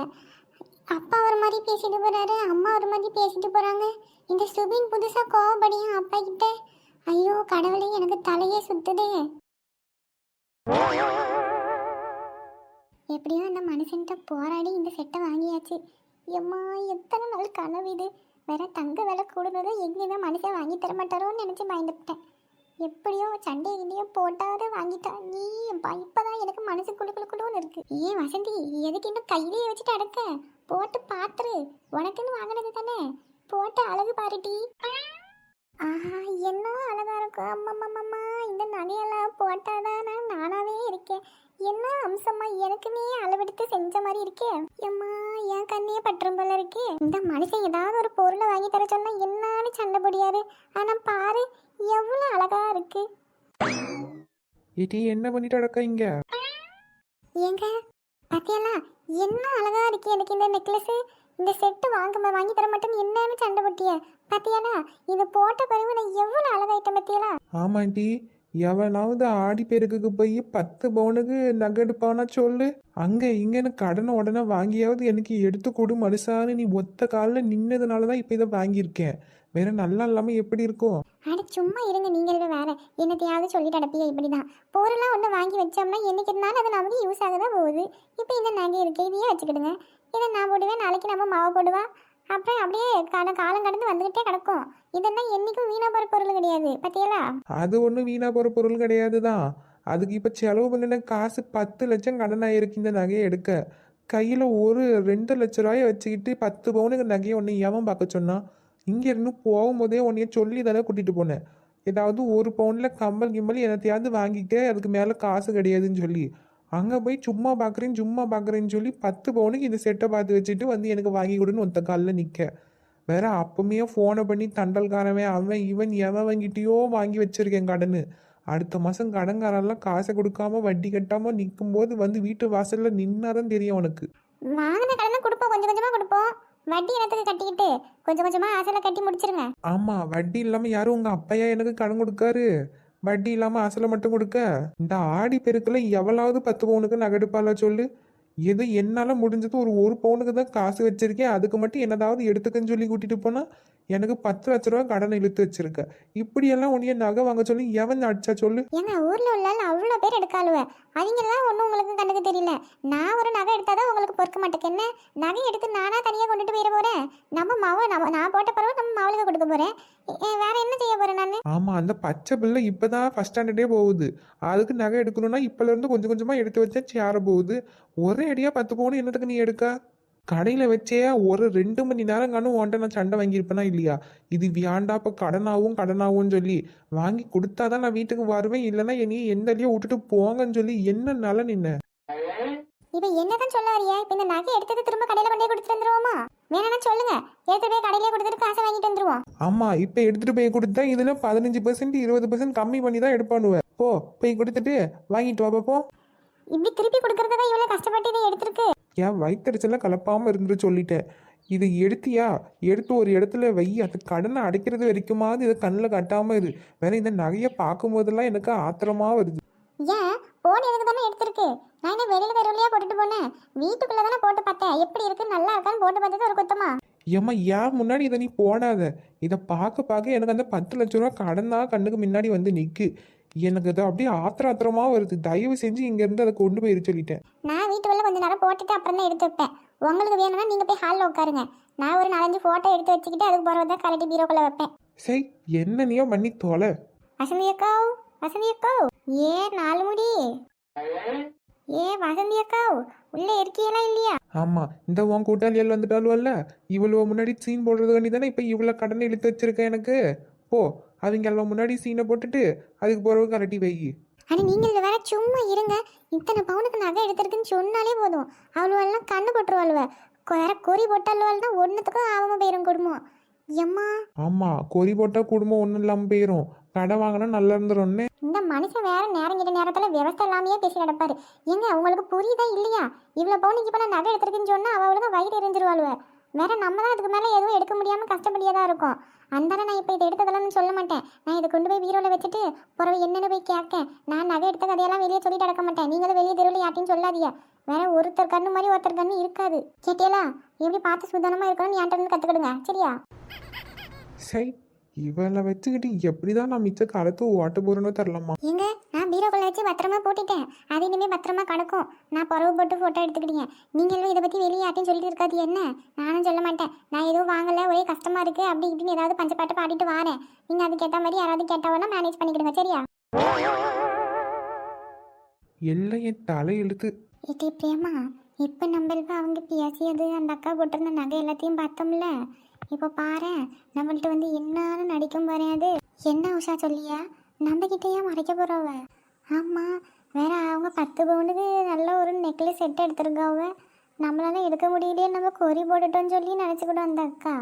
அப்பா ஒரு மாதிரி பேசிட்டு போறாரு, அம்மா ஒரு மாதிரி பேசிட்டு போறாங்க. இந்த சுபின் புதுசா கோவப்படியும் அப்பா கிட்ட. ஐயோ கடவுளே, எனக்கு தலையே சுத்துதே. எப்படியோ அந்த மனுஷன்கிட்ட போராடி இந்த செட்டை வாங்கியாச்சு. எம்மா எத்தனை நாள் கனவு இது. வேற தங்க விலை கூடுனதும் எங்கேயுமே மனுஷன் வாங்கி தர மாட்டாரோன்னு நினைச்சு பயந்துட்டேன். எப்படியோ சண்டை கிண்டியோ போட்டாவது வாங்கிட்டா. நீ இப்பதான் எனக்கு மனசு குழுன்னு இருக்கு. ஏன் வசந்தி, எதுக்கு இன்னும் கையிலேயே வச்சுட்டு அடக்க? போட்டு பாத்துரு, உனக்குன்னு வாங்கினது தானே. போட்டு அழகு பாருட்டி. ஆஹா, என்ன அழகா இருக்கும். அம்மம்மம்மா, இந்த நகையெல்லாம் போட்டாதான் நான் நானாவே இருக்கேன். என்ன அம்சமா எனக்குன்னே அளவெடுத்து செஞ்ச மாதிரி இருக்கே. எம்மா, என் கண்ணையே பற்றும் போல இருக்கே. இந்த மனுஷன் ஏதாவது ஒரு பொருளை வாங்கி தர சொன்னா என்னான்னு சண்டை போடியாரு. ஆனா பாரு எவ்வளவு அழகா இருக்கு. ஏட்டி என்ன பண்ணிட்டு அடக்கா இங்க? ஏங்க பாத்தியெல்லாம் என்ன அழகா இருக்கு. எனக்கு இந்த நெக்லஸ், இந்த செட்டு வாங்கி தர மாட்டேன்னு என்னன்னு சண்டை போட்டிய பாத்தியானா? இது போட்ட பிறகு நான் எவ்வளவு அழகாயிட்டேன் பாத்தியலா? ஆமாண்டி, எவனாவது ஆடி பெருக்குக்கு போய் 10 பவுனுக்கு நகை எடுப்பானா சொல்லு. அங்கே இங்கன்னு கடனை உடனே வாங்கியாவது எனக்கு எடுத்து கொடு மனுஷான்னு நீ ஒத்த காலில் நின்னதுனால தான் இப்போ இதை வாங்கியிருக்கேன். வேற நல்லா இல்லாமல் எப்படி இருக்கும்? அட சும்மா இருங்க, நீங்களே வேற என்னத்தையாவது சொல்லிட்டு அடப்பியா? இப்படிதான் பொருளாக ஒன்று வாங்கி வச்சோம்னா என்னைக்கு இருந்தாலும் அது நமக்கு யூஸ் ஆக தான் போகுது. இப்போ இந்த நகை இருக்கு, இதையே வச்சுக்கிடுங்க. இதை நான் போடுவேன், நாளைக்கு நம்ம மாவை போடுவா, அப்புறம் அப்படியே காலம் கடந்து வந்துகிட்டே கிடக்கும். இதெல்லாம் என்னைக்கும் வீணா போகிற பொருள் கிடையாது பத்தியலா? அது ஒன்றும் வீணா போகிற பொருள் கிடையாது தான். அதுக்கு இப்போ செலவு பண்ணின காசு 10 லட்சம் கடன் ஆயிருக்கு இந்த நகையை எடுக்க. கையில் ஒரு 2 லட்ச ரூபாயை வச்சுக்கிட்டு 10 பவுனுக்கு நகையை ஒன்று ஏன் பார்க்க சொன்னா? இங்கேருந்து போகும்போதே உன்னைய சொல்லி தானே கூட்டிகிட்டு போனேன். ஏதாவது ஒரு பவுனில் கம்பல் கிம்பல் என்னத்தையாவது வாங்கிக்க, அதுக்கு மேலே காசு கிடையாதுன்னு சொல்லி. அங்கே போய் சும்மா பார்க்குறேன்னு சொல்லி 10 பவுனுக்கு இந்த செட்டை பார்த்து வச்சுட்டு வந்து எனக்கு வாங்கி கொடுன்னு ஒத்த காலில் நிற்க. வேற அப்பவுமே ஃபோனை பண்ணி தண்டல்காரவன் அவன் இவன் எவன் வாங்கிட்டியோ வாங்கி வச்சிருக்கேன் கடனு. அடுத்த மாதம் கடன்காரெல்லாம் காசை கொடுக்காம வட்டி கட்டாமல் நிற்கும்போது வந்து வீட்டு வாசலில் நின்னாதான் தெரியும் உனக்கு. வாங்கின கடனை கொடுப்போம், கொஞ்சம் கொஞ்சமாக கொடுப்போம். வட்டி இடத்துக்கு கட்டிக்கிட்டு கொஞ்சம் கொஞ்சமாக அசலை கட்டி முடிச்சிருங்க. ஆமாம், வட்டி இல்லாமல் யாரும் உங்கள் அப்பையா எனக்கு கடன் கொடுக்காரு. வட்டி இல்லாமல் அசலை மட்டும் கொடுக்க. இந்த ஆடி பெருக்கில் எவ்வளவு 10 பவுனுக்கு நகை எடுப்பாளா சொல்லு. எது என்னால் முடிஞ்சது ஒரு பவுனுக்கு தான் காசு வச்சிருக்கேன், அதுக்கு மட்டும் என்னதாவது எடுத்துக்கன்னு சொல்லி கூட்டிட்டு போனால் எனக்கு 10 லட்ச ரூபா கடன் இழுத்து வச்சிருக்க. இப்படியெல்லாம் உன்னைய நகை வாங்க சொல்லி எவன் அடிச்சா சொல்லு? ஏங்க ஊர்ல உள்ள அவ்வளோ பேர் எடுக்காளுவ, அவங்கெல்லாம் ஒன்றும் உங்களுக்கு கண்ணுக்கு தெரியல. நான் ஒரு நகை எடுத்தாதான் உங்களுக்கு பொறுக்க மாட்டேங்க. என்ன நகை எடுத்து நானா தனியாக கொண்டுட்டு போயிட போறேன்? நான் போட்ட பிறகு நம்ம மவளுக்கு கொடுக்க போறேன். வேற என்ன செய்ய போறேன் நான்? ஆமாம், அந்த பச்சை பிள்ளை இப்போதான் ஃபஸ்ட் ஸ்டாண்டர்டே போகுது. அதுக்கு நகை எடுக்கணும்னா இப்போலேருந்து கொஞ்சம் கொஞ்சமாக எடுத்து வச்சா சேர போகுது. ஒரே அடியாக 10 பவுன் என்னத்துக்கு நீ எடுக்க? கடையில் வச்சே ஒரு 2 மணி நேரம் காணும் உன்ட்ட நான் சண்டை வாங்கியிருப்பேனா இல்லையா? இது வேண்டா இப்போ கடனாகவும் சொல்லி வாங்கி கொடுத்தாதான் நான் வீட்டுக்கு வருவேன், இல்லைன்னா என்னையே எந்தலையோ விட்டுட்டு போங்கன்னு சொல்லி என்ன நல நின்ன. இப்போ என்னதான் சொல்ல வரியா? இப்போ இந்த நகை எடுத்தது திரும்ப கடையில் கொண்டே கொடுத்துட்டு வந்துருவோமா? வேணா சொல்லுங்க, எடுத்துட்டு போய் கடையிலே கொடுத்துட்டு காசை வாங்கிட்டு வந்துருவோம். ஆமாம், இப்போ எடுத்துகிட்டு போய் கொடுத்தா இதில் 15% 20% கம்மி பண்ணி தான் எடுப்பானுவேன். போய் கொடுத்துட்டு வாங்கிட்டு வா போ. இப்படி திருப்பி கொடுக்கறதுதான் இவ்வளோ கஷ்டப்பட்டு இதை எடுத்திருக்கு. என் வயிற்றுச்செல்லாம் கலப்பாமல் இருந்து சொல்லிட்டேன். இது எடுத்தியா, எடுத்து ஒரு இடத்துல வை, அது கடனை அடைக்கிறது வரைக்குமாவது இதை கண்ணில் கட்டாமல் இரு. வேற இந்த நகையை பார்க்கும்போதெல்லாம் எனக்கு ஆத்திரமாக வருது. ஏன் போன் எதுக்கு தானே எடுத்திருக்கு? நான் என்ன வெளியில தெருவிலையா போட்டுட்டு போனேன்? வீட்டுக்குள்ள தானே போட்டு பார்த்தேன், எப்படி இருக்கு நல்லா இருக்கான்னு போட்டு பார்த்தது ஒரு குத்தமா? ஏம்மா, ஏன் முன்னாடி இதை நீ போடாத. இதை பார்க்க எனக்கு அந்த 10 லட்ச ரூபா கடன் தான் கண்ணுக்கு முன்னாடி வந்து நிற்கு. எனக்கு அது அப்படியே ஆத்திரமாக வருது. தயவு செஞ்சு இங்கேருந்து அதை கொண்டு போயிரு சொல்லிட்டேன். நான் வீட்டுக்குள்ள கொஞ்ச நேரம் போட்டுட்டு அப்புறம் தான் எடுத்து வைப்பேன். உங்களுக்கு வேணும்னா நீங்க போய் ஹாலில் உட்காருங்க. நான் ஒரு 4-5 ஃபோட்டோ எடுத்து வச்சுக்கிட்டு அதுக்கு போகிறத கலட்டி பீரோக்குள்ள வைப்பேன். சரி, என்ன நீயோ பண்ணி தொலை. வசந்தி அக்கா, வசந்தி அக்கா, ஏ 4 முடி, ஏ வசந்தி அக்கா, உள்ள இருக்கீங்களா இல்லையா? ஆமாம், இந்த உன் கூட்டாளியால் வந்துட்டாலுவல்ல, இவ்வளோ முன்னாடி சீன் போடுறது வேண்டி தானே இப்போ இவ்வளோ கடனை இழுத்து வச்சிருக்கேன் எனக்கு. போ, அவங்க எல்லாம் முன்னாடி சீனை போட்டுட்டு அதுக்கு போகிறவங்க கரட்டி வை. ஆனால் நீங்கள் வேற சும்மா இருங்க. இத்தனை பவுனுக்கு நகை எடுத்திருக்குன்னு சொன்னாலே போதும், அவ்வளோவெல்லாம் கண்ணு போட்டுருவாளுவ. வேற கொறி போட்டாளுவாள் தான் ஒன்றுத்துக்கும் ஆகாம போயிடும் குடும்பம். எம்மா, ஆமாம், கொறி போட்டால் குடும்பம் ஒன்றும் இல்லாமல் போயிடும். கடை வாங்கினா நல்லா இருந்துரும்னு. இந்த மனுஷன் வேற நேரம் கிட்ட நேரத்தில் விவசாயம் இல்லாமையே பேசி கிடப்பாரு. ஏங்க உங்களுக்கு புரியுதா இல்லையா? இவ்வளோ பவுனுக்கு இப்போ நான் நகை எடுத்திருக்குன்னு சொன்னால் அவளுக்கு வயிறு எரிஞ்சிருவாளுவ. வேற நம்ம தான் அதுக்கு மேலே எதுவும் எடுக்க முடியாமல் கஷ்டப்படியாக தான் இருக்கும். அந்தால நான் இப்போ இதை எடுத்ததெல்லாம் சொல்ல மாட்டேன். நான் இதை கொண்டு போய் வீரோவில் வச்சுட்டு பிறகு என்னென்னு போய் கேட்கேன். நான் நகை எடுத்த கதையெல்லாம் வெளியே சொல்லிட்டு அடக்க மாட்டேன். நீங்களும் வெளியே தெருவில் யார்ட்டையும் சொல்லாதீங்க. வேற ஒருத்தர் கண்ணு மாதிரி ஒருத்தர் கண்ணு இருக்காது. கேட்டியலா? எப்படி பார்த்து சுதானமாக இருக்கணும்னு என்கிட்ட இருந்து கற்றுக்கிடுங்க, சரியா? சரி, இவளை வச்சுக்கிட்டு எப்படி தான் நான் மிச்ச காலத்து ஓட்ட போகிறேன்னு தரலாமா? ஏங்க, நான் பீரோக்குள்ள வச்சு பத்திரமா போட்டுட்டேன். அது இனிமேல் பத்திரமா கிடக்கும். நான் புறவு போட்டு ஃபோட்டோ எடுத்துக்கிட்டீங்க. நீங்களும் இதை பற்றி வெளியே யார்ட்டையும் சொல்லிட்டு இருக்காது என்ன? நானும் சொல்ல மாட்டேன். நான் எதுவும் வாங்கலை, ஒரே கஷ்டமாக இருக்குது அப்படி இப்படின்னு ஏதாவது பஞ்சப்பாட்டு பாடிட்டு வரேன். நீங்கள் அதுக்கேற்ற மாதிரி யாராவது கேட்டவொன்னா மேனேஜ் பண்ணிக்கிடுங்க, சரியா? எல்லாம் என் தலையெழுத்து. ஏட்டி பிரேமா, இப்போ நம்மளுக்கு அவங்க பேசியது அந்த அக்கா போட்டிருந்த நகை எல்லாத்தையும் பார்த்தோம்ல. இப்போ பாரு, நம்மள்ட்ட வந்து என்னாலும் நடிக்கும் பாரு. அது என்ன உஷா சொல்லியா? நம்ம கிட்டேயே மறைக்க போகிறவ. ஆமாம், வேற அவங்க 10 பவுனுக்கு நல்ல ஒரு நெக்லஸ் செட் எடுத்துருக்காவ. நம்மளால எடுக்க முடியலையே, நம்ம கொறி போட்டுட்டோன்னு சொல்லி நினச்சிக்கிட்டோம் அந்த அக்கா.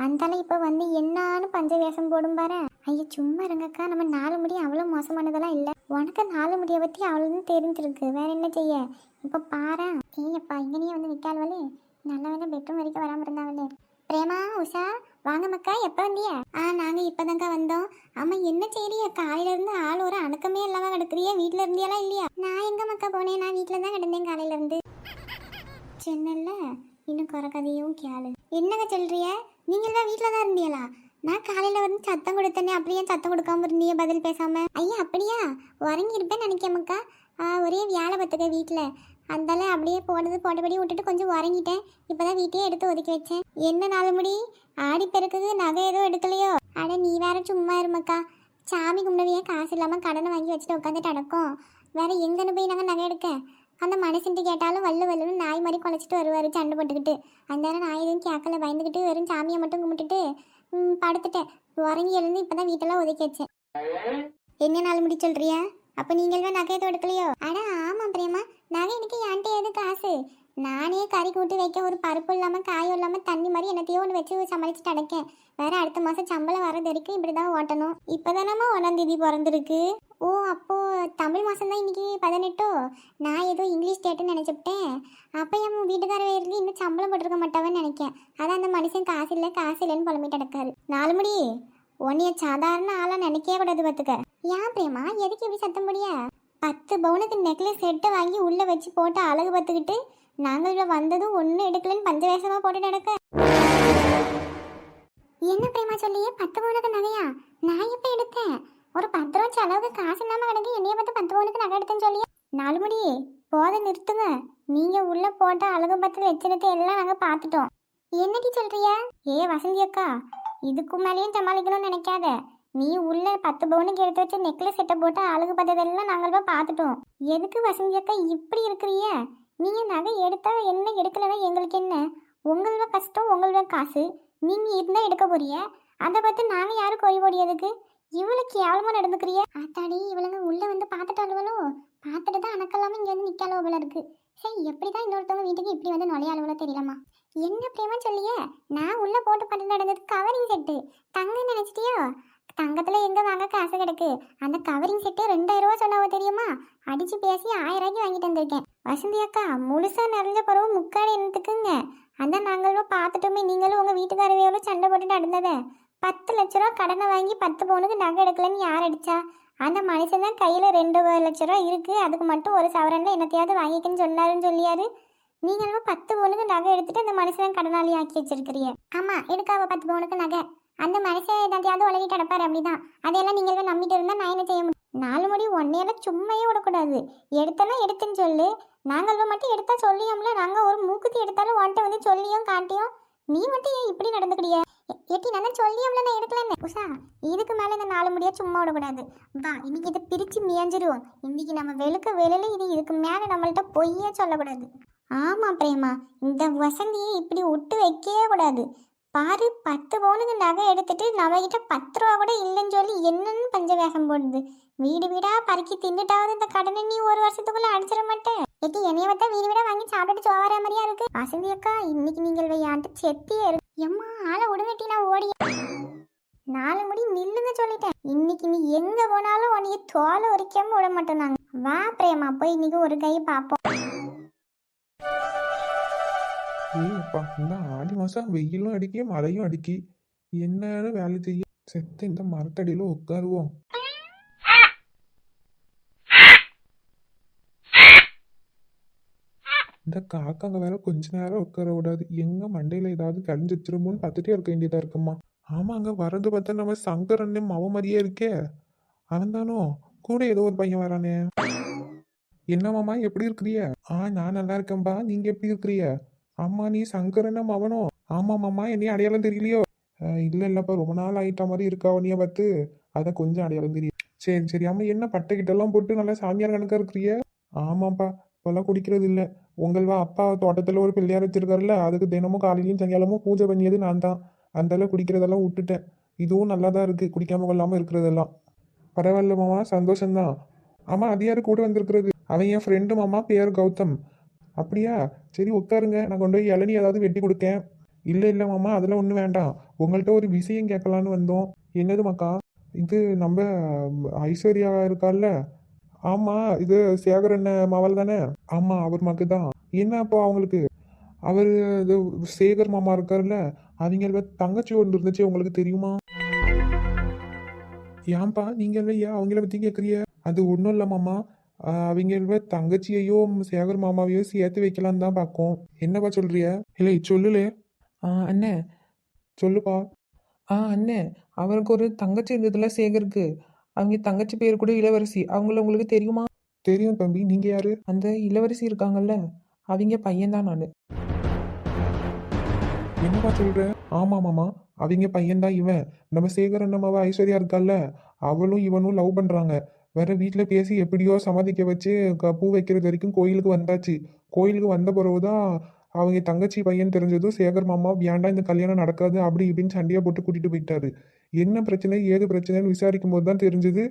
அந்தால இப்போ வந்து என்னான்னு பஞ்ச வேஷம் போடும் பாரு. ஐயோ சும்மா இருங்கக்கா, நம்ம 4 முடி அவ்வளோ மோசமானதெல்லாம் இல்லை. உனக்கு 4 முடியை பற்றி அவ்வளோன்னு தெரிஞ்சிருக்கு, வேற என்ன செய்ய? இப்போ பாரு. ஏப்பா, இங்கனையே வந்து நிற்கால்வலே. நல்ல வேலை பெட்ரூம் வரைக்கும் வராமல் இருந்தாவலே. பிரேமா, உஷா, வாங்க மக்கா, எப்போ வந்தியா? நாங்கள் இப்போதாங்க்கா வந்தோம். ஆமாம், என்ன செய்யறியா? காலையிலேருந்து ஆள் ஒரு அணக்கமே இல்லாமல் கிடக்குறியா? வீட்டில் இருந்தியாலாம் இல்லையா? நான் எங்கே மக்கா போனேன்? நான் வீட்டில் தான் கிடந்தேன் காலையிலேருந்து. சொன்னல, இன்னும் குறை கதையும் கேளு. என்னங்க சொல்றிய? நீங்கள் தான் வீட்டில் தான் இருந்தியலா? நான் காலையில் வந்து சத்தம் கொடுத்தேனே, அப்படியே சத்தம் கொடுக்காம இருந்திய பதில் பேசாம? ஐயா அப்படியா? உறங்கியிருப்பேன்னு நினைக்கமக்கா. ஒரே வேலை பார்த்துக்க வீட்டில். அந்தால அப்படியே போட்டபடி விட்டுட்டு கொஞ்சம் உறங்கிட்டேன். இப்போதான் வீட்டையே எடுத்து ஒதுக்கி வச்சேன். என்ன 4 முடி ஆடி பெருக்குது, நகை எதுவும் எடுக்கலையோ? அட நீ வேற சும்மா இருமக்கா. சாமி கும்பிடவே காசு இல்லாமல் கடனை வாங்கி வச்சுட்டு உட்காந்துட்டு அடக்கும். வேற எங்கன்னு போய் நாங்கள் நகை எடுக்க? அந்த மனுஷன்ட்டு கேட்டாலும் வல்லுன்னு நாய் மாதிரி குலைச்சிட்டு வருவார் சண்டை போட்டுக்கிட்டு. அந்த நான் எதுவும் கேட்கல, பயந்துக்கிட்டு வெறும் சாமியை மட்டும் கும்பிட்டுட்டு படுத்துட்டேன். உறங்கி எழுந்து இப்போ தான் வீட்டெல்லாம் ஒதுக்கி வச்சேன். என்ன 4 முடி சொல்றியா? அப்போ நீங்கள் தான் நகை எதுவும் எடுக்கலையோ? அட ஆமாம் பிரேமா, நகை எனக்கு என்கிட்ட எது காசு? நானே கறி கூட்டி வைக்க ஒரு பருப்பு இல்லாமல் காயும் இல்லாமல் தண்ணி மாதிரி என்னத்தையோ ஒன்று வச்சு சமாளிச்சுட்டு அடைக்கேன். வேற அடுத்த மாதம் சம்பளம் வரது வரைக்கும் இப்படி தான் ஓட்டணும். இப்போ தானம்மா 1ஆம் தேதி பிறந்திருக்கு. ஓ, அப்போது தமிழ் மாதம் தான் இன்னைக்கு 18. நான் ஏதோ இங்கிலீஷ் டேட்டுன்னு நினச்சிவிட்டேன். அப்போ என் வீட்டுக்கார வயிறுக்கு இன்னும் சம்பளம் போட்டிருக்க மாட்டாவன்னு நினைக்கேன். அதான் அந்த மனுஷன் காசு இல்லைன்னு புலம்பிட்டு அடக்காரு. 4 முடி, உன்னைய சாதாரண ஆளாக நினைக்கவே கூடாது பார்த்துக்க. ஏன் பிரேமா, எதுக்கு இப்படி சத்தம் முடியா? 10 பவுனுக்கு நெக்லஸ் செட்டை வாங்கி உள்ளே வச்சு போட்டு அழகு பார்த்துக்கிட்டு நாங்கள் இவ்வளோ வந்ததும் ஒன்றும் எடுக்கலன்னு பஞ்சவேஷமாக போட்டு நடக்க. என்ன பிரேமா சொல்லியே 10 பவுனுக்கு நகையா? நான் எப்போ எடுத்தேன்? ஒரு 10 ரூபா செலவுக்கு காசு இல்லாமல் கிடக்கு, என்னைய பார்த்து 10 பவுனுக்கு நகை எடுத்தேன்னு சொல்லியே. 4 முடி போத நிறுத்துங்க. நீங்கள் உள்ளே போட்ட அழகு பத்து வச்சிருக்க எல்லாம் நாங்கள் பார்த்துட்டோம். என்னடி சொல்றிய? வசந்தி அக்கா, இதுக்கு மேலேயும் சமாளிக்கணும்னு நினைக்காத. நீ உள்ள 10 பவுனுக்கு எடுத்து வச்சு நெக்லஸ் செட்டை போட்டு அழகு பார்த்ததெல்லாம் நாங்கள் போய் பார்த்துட்டோம். எதுக்கு வசந்தி அக்கா இப்படி இருக்கிறிய? நீங்க நகை எடுத்தா என்ன, எடுக்கலன்னா எங்களுக்கு என்ன? உங்களோட கஷ்டம், உங்களோட காசு. நீங்க இருந்தா எடுக்க போறிய, அதை பார்த்து நாங்க யாரும் கொய் போடியதுக்கு? இவளுக்கு கேவலமா நடந்துக்கிறிய. ஆத்தாடி, இவளுங்க உள்ள வந்து பார்த்துட்டாளுவளோ? பார்த்துட்டு தான் அணக்கல்லாம இங்க வந்து நிக்காளோ போல இருக்கு. சரி, எப்படிதான் இன்னொருத்தவங்க வீட்டுக்கு இப்படி வந்து நுழையாளுவளோ தெரியலமா. என்ன பிரேமா சொல்லிய? நான் உள்ள போட்டு பார்த்து நடந்தது கவரிங் செட்டு. தங்கம் நினைச்சிட்டியோ? தங்கத்துல எங்க வாங்க காசு கிடக்கு? அந்த கவரிங் செட்டு 2000 ரூபா சொன்னாவோ தெரியுமா? அடிச்சு பேசி 1000 ரூபாய்க்கு வாங்கிட்டு வந்திருக்கேன். வசந்தி அக்கா, முழுசா நிறைஞ்ச பிறகு முக்காடு என்னத்துக்குங்க? அதான் நாங்களும் பார்த்துட்டோமே, நீங்களும் உங்க வீட்டுக்காரவையோட சண்டை போட்டு நடந்தத. 10 லட்ச ரூபா கடனை வாங்கி 10 பவுனுக்கு நகை எடுக்கலன்னு யார் அடிச்சா? அந்த மனுஷன் தான் கையில 2 லட்ச ரூபா இருக்கு, அதுக்கு மட்டும் ஒரு சவரன்ல என்னத்தையாவது வாங்கிக்கன்னு சொன்னாருன்னு சொல்லியாரு. நீங்களும் 10 பவுனுக்கு நகை எடுத்துட்டு அந்த மனுஷன் கடனாளி ஆக்கி வச்சிருக்கிறீங்க. ஆமா, எடுக்காவ 10 பவுனுக்கு நகை. அந்த மனுஷன் ஏதாத்தையாவது உலகி கிடப்பாரு, அப்படிதான். அதையெல்லாம் நீங்கள் நம்பிட்டு இருந்தா நான் என்ன செய்ய முடியும்? 4 முடி ஒன்னையெல்லாம் சும்மையே விடக்கூடாது. எடுத்தனா எடுத்துன்னு சொல்லு. நாங்கள் மட்டும் எடுத்தா சொல்லியோம்ல, நாங்கள் ஒரு மூக்குத்தி எடுத்தாலும் உன்ட்ட வந்து சொல்லியும் காட்டியும். நீ மட்டும் ஏன் இப்படி நடந்துக்கிறிய? எட்டி நான் சொல்லியோம்ல, நான் எடுக்கலன்னு. உஷா, இதுக்கு மேலே இந்த 4 முடியா சும்மா விடக்கூடாது. வா, இன்னைக்கு இதை பிரித்து மியஞ்சிருவோம். இன்னைக்கு நம்ம வெளுக்க வேலையில இதுக்கு மேலே நம்மள்ட்ட பொய்யே சொல்லக்கூடாது. ஆமா பிரேமா, இந்த வசந்தியை இப்படி விட்டு வைக்கவே கூடாது. பாரு, 10 பவுனுக்கு நகை எடுத்துட்டு நம்மகிட்ட 10 ரூபா கூட இல்லைன்னு சொல்லி என்னன்னு பஞ்சவேஷம் போடுது. வீடு வீடா பறிக்கி தின்னுட்டாவது இந்த கடனை நீ ஒரு வருஷத்துக்குள்ள அடிச்சிட மாட்டேன். எட்டி, என்னைய பார்த்தா வீடு வீடா வாங்கி சாப்பிட்டுட்டு சோவார மாதிரியா இருக்கு. வசந்தி அக்கா, இன்னைக்கு நீங்கள் வையாண்டு செத்தியே இருக்கு. எம்மா, ஆளை விடுங்கட்டி, நான் ஓடி 4 முடி நில்லுங்க சொல்லிட்டேன். இன்னைக்கு நீ எங்க போனாலும் உன்னைய தோலை உரிக்காம விட மாட்டோம் நாங்க. வா பிரேமா, போய் இன்னைக்கு ஒரு கை பார்ப்போம். ஏப்பா, இந்த ஆடி மாசம் வெயிலும் அடிக்கி மழையும் அடிக்கி, என்னன்னு வேலை செய்ய? செத்து இந்த மரத்தடியில உட்காருவோம். இந்த காக்காங்க வேற கொஞ்ச நேரம் உட்கார விடாது. எங்க மண்டையில ஏதாவது கழிஞ்சு வச்சிருமோன்னு பார்த்துட்டே இருக்க வேண்டியதா இருக்குமா. ஆமாங்க, வரது பார்த்தா நம்ம சங்கரன்னு மவ மாதிரியே இருக்கே. அவன் தானோ? கூட ஏதோ ஒரு பையன் வரானே. என்னமாமா, எப்படி இருக்கிறிய? நான் நல்லா இருக்கேன்பா, நீங்க எப்படி இருக்கிறிய? ஆமா, நீ சங்கரனும் அவனோ? ஆமா மாமா, என்னையும் அடையாளம் தெரியலையோ? இல்ல இல்லப்பா, ரொம்ப நாள் ஆயிட்ட மாதிரி இருக்கா உன்னைய பார்த்து, அதான் கொஞ்சம் அடையாளம் தெரியும். சரி சரி. ஆமா, என்ன பட்டை கிட்டெல்லாம் போட்டு நல்லா சாமியார் கணக்கா இருக்கிறிய? ஆமாப்பா, இப்பெல்லாம் குடிக்கிறது இல்லை. உங்கள்வா அப்பா தோட்டத்துல ஒரு பிள்ளையார் வச்சிருக்காருல்ல, அதுக்கு தினமும் காலையிலையும் சாயங்காலமும் பூஜை பண்ணியது நான் தான். அந்தால குடிக்கிறதெல்லாம் விட்டுட்டேன். இதுவும் நல்லா தான் இருக்கு, குடிக்காம கொள்ளாம இருக்கிறதெல்லாம். பரவாயில்ல மாமா, சந்தோஷம்தான். ஆமா, அது யாரு கூட வந்திருக்கிறது? அவன் என் ஃப்ரெண்டு மாமா, பேர் கௌதம். அப்படியா? சரி உட்காருங்க, நான் கொண்டு போய் இளநீ ஏதாவது வெட்டி கொடுக்கேன். இல்லை இல்லை மாமா, அதெல்லாம் ஒன்றும் வேண்டாம். உங்கள்கிட்ட ஒரு விஷயம் கேட்கலான்னு வந்தோம். என்னது மக்கா? இது நம்ம ஐஸ்வர்யா இருக்கால்ல? ஆமாம், இது சேகரன் மவள் தானே? ஆமாம், அவர் மக்கு தான். என்ன அப்போ அவங்களுக்கு? அவர் இது சேகர் மாமா இருக்கார்ல, அவங்க தங்கச்சி ஒன்று இருந்துச்சு, உங்களுக்கு தெரியுமா? ஏன்பா நீங்கள் ஏன் அவங்கள பற்றி கேட்குறிய? அது ஒன்றும் இல்லை மாமா, அவங்க தங்கச்சியையோ சேகர் மாமாவையோ சேர்த்து வைக்கலான்னு தான் பார்க்கும். என்னப்பா சொல்றிய? இல்லை சொல்லுலே. அண்ணே. சொல்லுப்பா. அண்ணே, அவருக்கு ஒரு தங்கச்சி இருந்ததுல சேகருக்கு. அவங்க தங்கச்சி பேர் கூட இளவரசி. அவங்கள உங்களுக்கு தெரியுமா? தெரியும் தம்பி, நீங்க யாரு? அந்த இளவரசி இருக்காங்கல்ல, அவங்க பையன்தான் நான். என்னப்பா சொல்ற? ஆமா மாமா, அவங்க பையன்தான் இவன். நம்ம சேகரன் அம்மாவை ஐஸ்வர்யா இருக்கால்ல, அவளும் இவனும் லவ் பண்றாங்க. வேற வீட்டில் பேசி எப்படியோ சமாதிக்க வச்சு பூ வைக்கிறது வரைக்கும் கோயிலுக்கு வந்தாச்சு. கோயிலுக்கு வந்த பிறகுதான் அவங்க தங்கச்சி பையன் தெரிஞ்சதும் சேகர் மாமா வேண்டாம், இந்த கல்யாணம் நடக்காது அப்படி இப்படின்னு சண்டையா போட்டு கூட்டிட்டு போயிட்டாரு. என்ன பிரச்சனை ஏது பிரச்சனைன்னு விசாரிக்கும் போது தான் தெரிஞ்சது.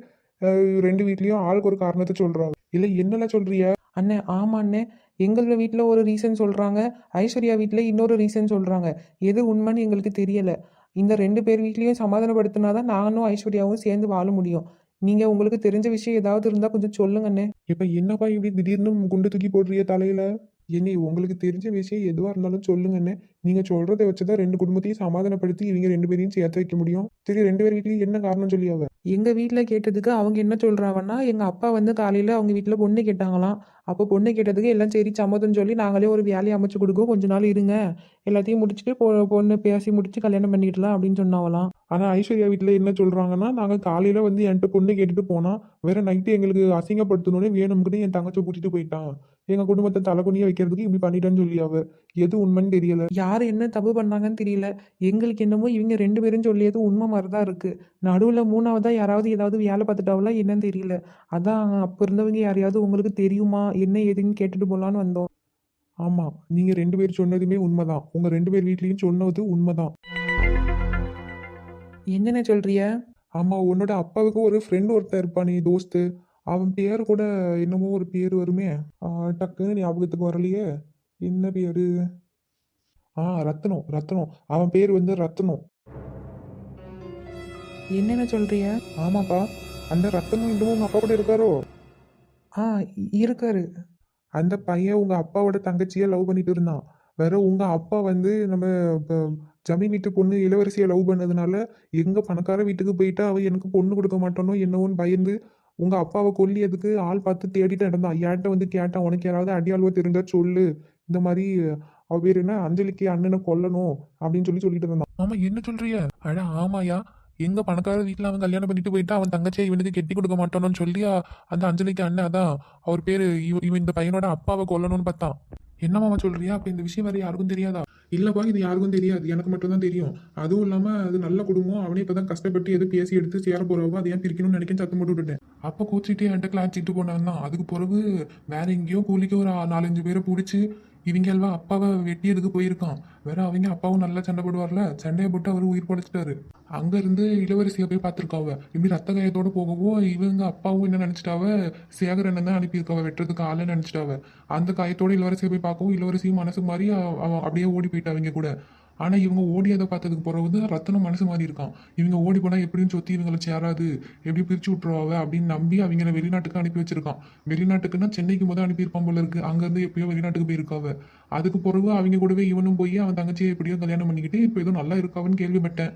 2 வீட்லயும் ஆளுக்கு ஒரு காரணத்தை சொல்றாங்க. இல்லை என்னெல்லாம் சொல்றிய? அண்ணே, ஆமா அண்ணே, எங்கள வீட்டில் ஒரு ரீசன் சொல்கிறாங்க, ஐஸ்வர்யா வீட்டில் இன்னொரு ரீசன் சொல்கிறாங்க. எது உண்மைன்னு எங்களுக்கு தெரியலை. இந்த 2 பேர் வீட்லேயும் சமாதானப்படுத்தினா தான் நானும் ஐஸ்வர்யாவும் சேர்ந்து வாழ முடியும். நீங்கள் உங்களுக்கு தெரிஞ்ச விஷயம் ஏதாவது இருந்தால் கொஞ்சம் சொல்லுங்கண்ணே. இப்ப என்னப்பா இப்படி திடீர்னு குண்டு தூக்கி போடுறிய தலையில? இனி உங்களுக்கு தெரிஞ்ச விஷயம் எதுவாக இருந்தாலும் சொல்லுங்கண்ணே. நீங்கள் சொல்கிறத வச்சு தான் ரெண்டு குடும்பத்தையும் சமாதானப்படுத்தி இவங்க ரெண்டு பேரையும் சேர்த்து வைக்க முடியும். சரி, ரெண்டு பேர் வீட்லையும் என்ன காரணம் சொல்லி அவ? எங்கள் வீட்டில் கேட்டதுக்கு அவங்க என்ன சொல்கிறாங்கன்னா, எங்கள் அப்பா வந்து காலையில் அவங்க வீட்டில் பொண்ணு கேட்டாங்களாம். அப்போ பொண்ணு கேட்டதுக்கு எல்லாம் சரி சம்மதம்னு சொல்லி நாங்களே ஒரு வேலையை அமைச்சு கொடுக்கோம், கொஞ்ச நாள் இருங்க, எல்லாத்தையும் முடிச்சுட்டு பொண்ணு பேசி முடிச்சு கல்யாணம் பண்ணிக்கிடலாம் அப்படின்னு சொன்னாங்களாம். ஆனால் ஐஸ்வர்யா வீட்டில் என்ன சொல்கிறாங்கன்னா, நாங்கள் காலையில் வந்து என்கிட்ட பொண்ணு கேட்டுட்டு போனோம், வேற நைட்டு எங்களுக்கு அசிங்கப்படுத்தணுன்னே வேணும்னு என் தங்கச்சி கூட்டிட்டு போயிட்டான், எங்கள் குடும்பத்தை தலைகுனிய வைக்கிறதுக்கு இப்படி பண்ணிட்டான்னு சொல்லி அவ. எது உண்மைன்னு தெரியல. யார் என்ன தப்பு பண்ணாங்கன்னு தெரியல. எங்களுக்கு என்னமோ இவங்க 2 பேரும் சொல்லியது உண்மை மாதிரி தான் இருக்கு. நடுவுல 3வதா யாராவது ஏதாவது வேலை பார்த்துட்டாங்களா என்னன்னு தெரியல. அதான் அப்ப இருந்தவங்க யாரையாவது உங்களுக்கு தெரியுமா என்ன ஏதுன்னு கேட்டுட்டு போலான்னு வந்தோம். ஆமாம், நீங்கள் ரெண்டு பேர் சொன்னதுமே உண்மைதான். உங்கள் ரெண்டு பேர் வீட்லேயும் சொன்னது உண்மைதான். என்னென்ன சொல்றிய? ஆமாம், உன்னோட அப்பாவுக்கு ஒரு ஃப்ரெண்ட் ஒருத்தன் இருப்பானே தோஸ்து, அவன் பேர் கூட என்னமோ ஒரு பேர் வருமே, டக்குன்னு ஞாபகத்துக்கு வரலையே. என்ன பேரு? ரத்னம், ரத்னம். அவன் பேர் வந்து ரத்னம். என்னென்ன சொல்றிய? ஆமாப்பா, அந்த ரத்னம் இன்னமும் உங்கள் அப்பா கூட இருக்காரோ? ஆ இருக்காரு. அந்த பையன் உங்கள் அப்பாவோட தங்கச்சியை லவ் பண்ணிட்டு இருந்தான். வேற உங்கள் அப்பா வந்து நம்ம இப்போ ஜமீன் வீட்டு பொண்ணு இளவரசியை லவ் பண்ணதுனால எங்கள் பணக்கார வீட்டுக்கு போயிட்டா அவன் எனக்கு பொண்ணு கொடுக்க மாட்டானோ என்னவோன்னு பயந்து உங்கள் அப்பாவை கொல்லியதுக்கு ஆள் பார்த்து தேடிட்டு நடந்தான். என்கிட்ட வந்து கேட்டான், உனக்கு யாராவது அடியாளுவோ தெரிஞ்சா சொல்லு, இந்த மாதிரி அவ பேர் என்ன, அஞ்சலிக்கு அண்ணனை கொல்லணும் அப்படின்னு சொல்லிட்டு இருந்தான். ஆமா, என்ன சொல்றிய? அட ஆமாயா, எங்க பணக்கார வீட்டில் அவன் கல்யாணம் பண்ணிட்டு போயிட்டு அவன் தங்கச்சியை இவனுக்கு கெட்டி கொடுக்க மாட்டானோன்னு சொல்லி அந்த அஞ்சலிக்கு அண்ணன் அதான் அவர் பேரு இவன் இந்த பையனோட அப்பாவை கொல்லணும்னு பார்த்தான். என்னமாமா சொல்றியா? அப்ப இந்த விஷயம் வேற யாருக்கும் தெரியாதா? இல்லப்பா, இது யாருக்கும் தெரியாது, எனக்கு மட்டும்தான் தெரியும். அதுவும் இல்லாம அது நல்ல குடும்பம், அவனே இப்பதான் கஷ்டப்பட்டு எது பேசி எடுத்து சேர போறவோ அதை ஏன் பிரிக்கணும்னு நினைக்க சத்தம் போட்டு விட்டுட்டேன். அப்ப கூச்சிட்டு என்கிட்ட கிளாச்சிட்டு போனான் தான். அதுக்கு பிறகு வேற எங்கேயோ கூலிக்கு ஒரு 4-5 பேரை பிடிச்சி இவங்க அல்வா அப்பாவை வெட்டியதுக்கு போயிருக்கான். வேற அவங்க அப்பாவும் நல்லா சண்டை போடுவார்ல, சண்டையை போட்டு அவர் உயிர் படைச்சிட்டாரு. அங்க இருந்து இளவரசியை போய் பார்த்துருக்காவ. இப்படி ரத்த காயத்தோட போகவும் இவங்க அப்பாவும் என்ன நினைச்சிட்டாவ, சேகரன் தான் அனுப்பியிருக்காவ வெட்டுறதுக்கு ஆளுன்னு நினைச்சிட்டாவ. அந்த காயத்தோட இளவரசியை போய் பார்க்கவும் இளவரசியும் மனசு மாதிரி அவன் அப்படியே ஓடி போயிட்டாங்க கூட. ஆனா இவங்க ஓடியதை பார்த்ததுக்கு பிறகு வந்து ரத்தனம் மனசு மாதிரி இருக்கான். இவங்க ஓடி போனா எப்படின்னு சொத்தி இவங்களை சேராது, எப்படி பிரிச்சு விட்டுருவாவ அப்படின்னு நம்பி அவங்கள வெளிநாட்டுக்கு அனுப்பி வச்சிருக்கான். வெளிநாட்டுக்குன்னா சென்னைக்கு முதல் அனுப்பியிருப்பான் போல இருக்கு. அங்க இருந்து எப்பயோ வெளிநாட்டுக்கு போயிருக்காவ. அதுக்கு பிறகு அவங்க கூடவே இவனும் போய் அவன் தங்கச்சியை எப்படியோ கல்யாணம் பண்ணிக்கிட்டு இப்போ ஏதோ நல்லா இருக்காவன்னு கேள்விப்பட்டேன்.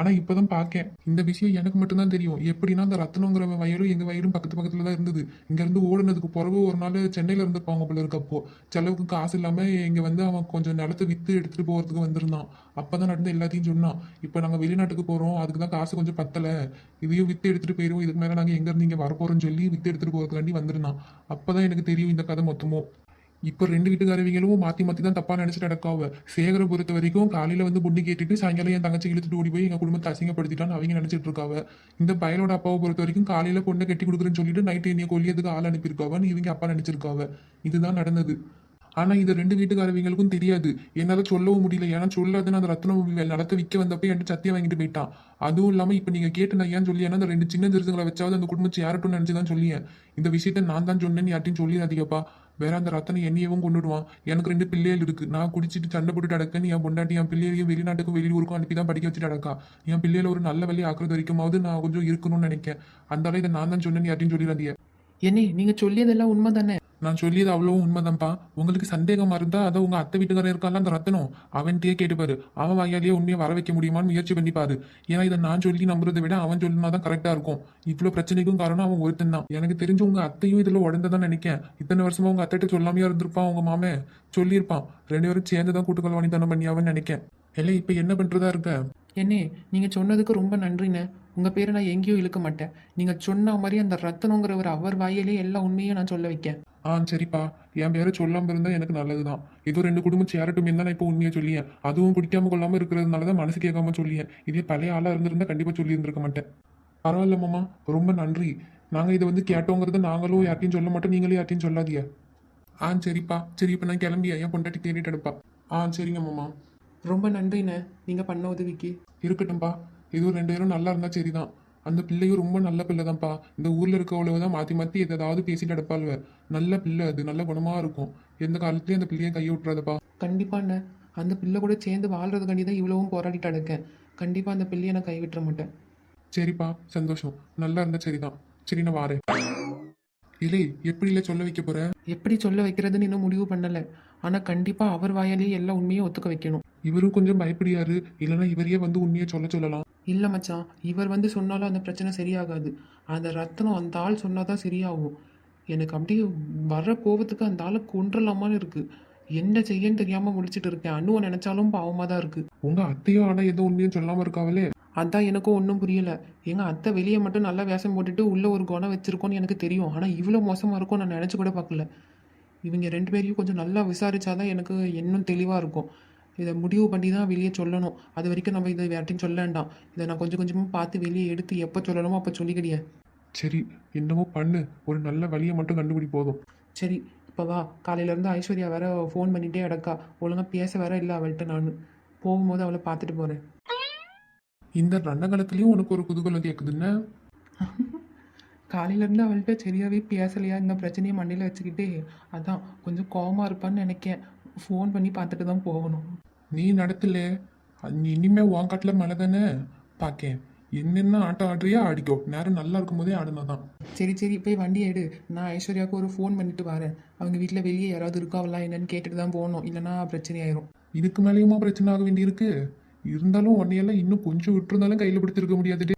ஆனா இப்பதான் பாக்கேன், இந்த விஷயம் எனக்கு மட்டும்தான் தெரியும். எப்படின்னா அந்த ரத்னங்கிற வயலும் எங்க வயலும் பக்கத்து பக்கத்துல தான் இருந்தது. இங்க இருந்து ஓடுனதுக்கு பிறகு ஒரு நாள் சென்னையில இருந்திருப்பாங்க போல இருக்கு. அப்போ செலவுக்கு காசு இல்லாம இங்க வந்து அவன் கொஞ்சம் நிலத்தை வித்து எடுத்துட்டு போறதுக்கு வந்திருந்தான். அப்பதான் நடந்து எல்லாத்தையும் சொன்னான். இப்ப நாங்க வெளிநாட்டுக்கு போறோம், அதுக்கு தான் காசு கொஞ்சம் பத்தல, இதையும் வித்து எடுத்துட்டு போயிருவோம், இதுக்கு மேல நாங்க எங்க இருந்து இங்க வரப்போறோம்னு சொல்லி வித்து எடுத்துட்டு போறதுக்காண்டி வந்திருந்தான். அப்பதான் எனக்கு தெரியும் இந்த கதை மொத்தமும். இப்போ ரெண்டு வீட்டுக்காரவிங்களும் மாற்றி மாற்றி தான் தப்பாக நினச்சிட்டு நடக்காவ. சேகரை பொறுத்த வரைக்கும் காலையில் வந்து பொண்ணு கேட்டுட்டு சாயங்காலம் என் தங்கச்சி இழுத்துட்டு ஓடி போய் எங்கள் குடும்பத்தை அசிங்கப்படுத்திட்டான்னு அவங்க நினச்சிட்டு இருக்காவ. இந்த பையனோட அப்பாவை பொறுத்த வரைக்கும் காலையில் பொண்ணை கட்டி கொடுக்குறேன்னு சொல்லிட்டு நைட்டு என்னைய கொல்லியதுக்கு ஆள் அனுப்பியிருக்காவன்னு இவங்க அப்பா நினச்சிருக்காவ. இதுதான் நடந்தது. ஆனால் இது ரெண்டு வீட்டுக்காரவங்களுக்கும் தெரியாது. என்னால் சொல்லவும் முடியல. ஏன்னா சொல்லாதுன்னு அந்த ரத்னம் நடத்த விற்க வந்தப்போ என்கிட்ட சத்தியம் வாங்கிட்டு போயிட்டான். அதுவும் இல்லாமல் இப்போ நீங்கள் கேட்டு நான் ஏன் சொல்லி, ஏன்னா அந்த 2 சின்ன திருத்துங்களை வச்சாவது அந்த குடும்பம் சேரட்டும்னு நினச்சி தான் சொல்லியேன். இந்த விஷயத்த நான் தான் சொன்னேன்னு யார்ட்டையும் சொல்லிடாதீங்கப்பா. வேற அந்த ரத்தனை என்னையவும் கொண்டுடுவான். எனக்கு 2 பிள்ளைகள் இருக்கு. நான் குடிச்சிட்டு சண்டை போட்டுட்டு அடக்கன்னு என் பொண்டாட்டி என் பிள்ளைகளையும் வெளிநாட்டுக்கும் வெளியூருக்கும் அனுப்பி தான் படிக்க வச்சுட்டு அடக்கா. என் பிள்ளைகளை ஒரு நல்ல வழி ஆக்குறது வரைக்குமாவது நான் கொஞ்சம் இருக்கணும்னு நினைக்கிறேன். அந்த இதை நான் தான் சொன்னேன்னு யார்ட்டையும் சொல்லிடாதீங்க. என்னே நீங்க சொல்லியதெல்லாம் உண்மை தானே? நான் சொல்லியது அவ்வளவும் உண்மைதான்ப்பா. உங்களுக்கு சந்தேகமா இருந்தா அதை உங்க அத்தை வீட்டுக்காரன் இருக்கான்ல அந்த ரத்தனம், அவன்கிட்டயே கேட்டுப்பாரு. அவன் வாயாலேயே உண்மையை வர வைக்க முடியுமான்னு முயற்சி பண்ணிப்பாரு. ஏன்னா இதை நான் சொல்லி நம்புறதை விட அவன் சொல்லினாதான் கரெக்டா இருக்கும். இவ்வளவு பிரச்சனைக்கும் காரணம் அவன் ஒருத்தன் தான். எனக்கு தெரிஞ்சு உங்க அத்தையும் இதுல உடந்ததான் நினைக்கிறேன். இத்தனை வருஷமா உங்க அத்தைகிட்ட சொல்லாமையா இருந்திருப்பான். உங்க மாமே சொல்லியிருப்பான். 2 பேரும் சேர்ந்துதான் கூட்டுக்கல்வாணி தானே பண்ணியாவன்னு நினைக்கிறேன். இல்லை இப்ப என்ன பண்றதா இருக்க? என்னே நீங்கள் சொன்னதுக்கு ரொம்ப நன்றிண்ணே. உங்கள் பேரை நான் எங்கேயும் இழுக்க மாட்டேன். நீங்கள் சொன்ன மாதிரி அந்த ரத்தனங்கிறவர் அவர் வாயிலே எல்லா உண்மையும் நான் சொல்ல வைக்கேன். சரிப்பா, என் பேரை சொல்லாம இருந்தா எனக்கு நல்லதுதான். ஏதோ 2 குடும்பம் சேரட்டும் தான் நான் இப்போ உண்மையை சொல்லியேன். அதுவும் குடிக்காம கொள்ளாம இருக்கிறதுனாலதான் மனசு கேட்காம சொல்லியேன். இதே பழைய ஆளா இருந்திருந்தா கண்டிப்பா சொல்லி இருந்திருக்க மாட்டேன். பரவாயில்ல மாமா, ரொம்ப நன்றி. நாங்க இதை வந்து கேட்டோங்கிறத நாங்களும் யார்ட்டையும் சொல்ல மாட்டோம், நீங்களே யார்ட்டையும் சொல்லாதீங்க. சரிப்பா, சரி இப்ப நான் கிளம்பி என் பொண்டாட்டி தேடிட்டு எடுப்பா. சரிங்க மாமா. ரொம்ப நன்றிண்ணே நீங்கள் பண்ண உதவிக்கு. இருக்கட்டும்பா, ஏதோ 2 பேரும் நல்லா இருந்தா சரிதான். அந்த பிள்ளையும் ரொம்ப நல்ல பிள்ளை தான்ப்பா. இந்த ஊர்ல இருக்கவளவு தான் மாத்தி மாத்தி எதாவது பேசிட்டு அடப்பாளுவ. நல்ல பிள்ளை, அது நல்ல குணமா இருக்கும். எந்த காலத்துலயும் அந்த பிள்ளையை கையை விட்டுறாதப்பா. கண்டிப்பாண்ணே, அந்த பிள்ளை கூட சேர்ந்து வாழ்றதுக்காண்டி தான் இவ்வளவும் போராடிட்டு அடக்கேன். கண்டிப்பாக அந்த பிள்ளையை நான் கைவிட்டுற மாட்டேன். சரிப்பா, சந்தோஷம். நல்லா இருந்தா சரிதான். சரி நான் வாரேன். இல்லை எப்படி இல்லை சொல்ல வைக்க போற? எப்படி சொல்ல வைக்கிறதுன்னு இன்னும் முடிவு பண்ணலை. ஆனால் கண்டிப்பாக அவர் வாயாலேயே எல்லா உண்மையும் ஒத்துக்க வைக்கணும். இவரும் கொஞ்சம் பயப்படியாரு, இல்லைன்னா இவரையே வந்து உண்மையை சொல்லலாம். இல்லை மச்சான், இவர் வந்து சொன்னாலும் அந்த பிரச்சனை சரியாகாது. அந்த ரத்தனம் அந்த ஆள் சொன்னால் தான் சரியாகும். எனக்கு அப்படியே வர கோபத்துக்கு அந்த ஆளை கொன்றலாமான்னு இருக்கு. என்ன செய்யன்னு தெரியாமல் முடிச்சிட்டு இருக்கேன். அண்ணுவை நினைச்சாலும் பாவமாக தான் இருக்கு. உங்க அத்தையும் ஆனா எந்த உண்மையும் சொல்லாம இருக்காவலே. அதான் எனக்கும் ஒன்றும் புரியல. எங்கள் அத்தை வெளியே மட்டும் நல்லா வேஷம் போட்டுட்டு உள்ள ஒரு குணம் வச்சிருக்கோன்னு எனக்கு தெரியும். ஆனால் இவ்வளோ மோசமாக இருக்கும் நான் நினச்சி கூட பார்க்கல. இவங்க 2 பேரையும் கொஞ்சம் நல்லா விசாரிச்சாதான் எனக்கு இன்னும் தெளிவாக இருக்கும். இதை முடிவு பண்ணி தான் வெளியே சொல்லணும். அது வரைக்கும் நம்ம இதை யார்ட்டையும் சொல்ல வேண்டாம். இதை நான் கொஞ்சம் கொஞ்சமாக பார்த்து வெளியே எடுத்து எப்போ சொல்லணுமோ அப்போ சொல்லிக்கிறியே. சரி, என்னமோ பண்ணு, ஒரு நல்ல வழியை மட்டும் கண்டுபிடி போதும். சரி, இப்போ வா. காலையிலேருந்து ஐஸ்வர்யா வேற ஃபோன் பண்ணிகிட்டே கிடக்கா. ஒழுங்காக பேச வேற இல்லை அவள்கிட்ட. நான் போகும்போது அவளை பார்த்துட்டு போகிறேன். இந்த ரணகலத்துலயும் உனக்கு ஒரு குதூகலம் கேக்குதுன்னு. காலையிலேருந்து அவள்கிட்ட சரியாகவே பேசலையா, இந்த பிரச்சனையை மண்டையில் வச்சுக்கிட்டே. அதான் கொஞ்சம் கோவமாக இருப்பான்னு நினைக்கேன். ஃபோன் பண்ணி பார்த்துட்டு தான் போகணும். நீ நடத்தல, நீ இனிமே உன் காட்டுல மழை தானே பாக்கேன். என்னென்ன ஆட்டம் ஆடுறியா ஆடிக்கோ, நேரம் நல்லா இருக்கும் போதே ஆடுனாதான். சரி சரி, போய் வண்டி எடு. நான் ஐஸ்வர்யாவுக்கு ஒரு ஃபோன் பண்ணிட்டு வரேன். அவங்க வீட்டில் வெளியே யாராவது இருக்காவலாம் என்னன்னு கேட்டுட்டு தான் போகணும். இல்லைன்னா பிரச்சனை ஆயிரும். இதுக்கு மேலேயுமா பிரச்சனை ஆக வேண்டியிருக்கு? இருந்தாலும் உன்னையெல்லாம் இன்னும் கொஞ்சம் விட்டுருந்தாலும் கையில் பிடிச்சிருக்க முடியாது.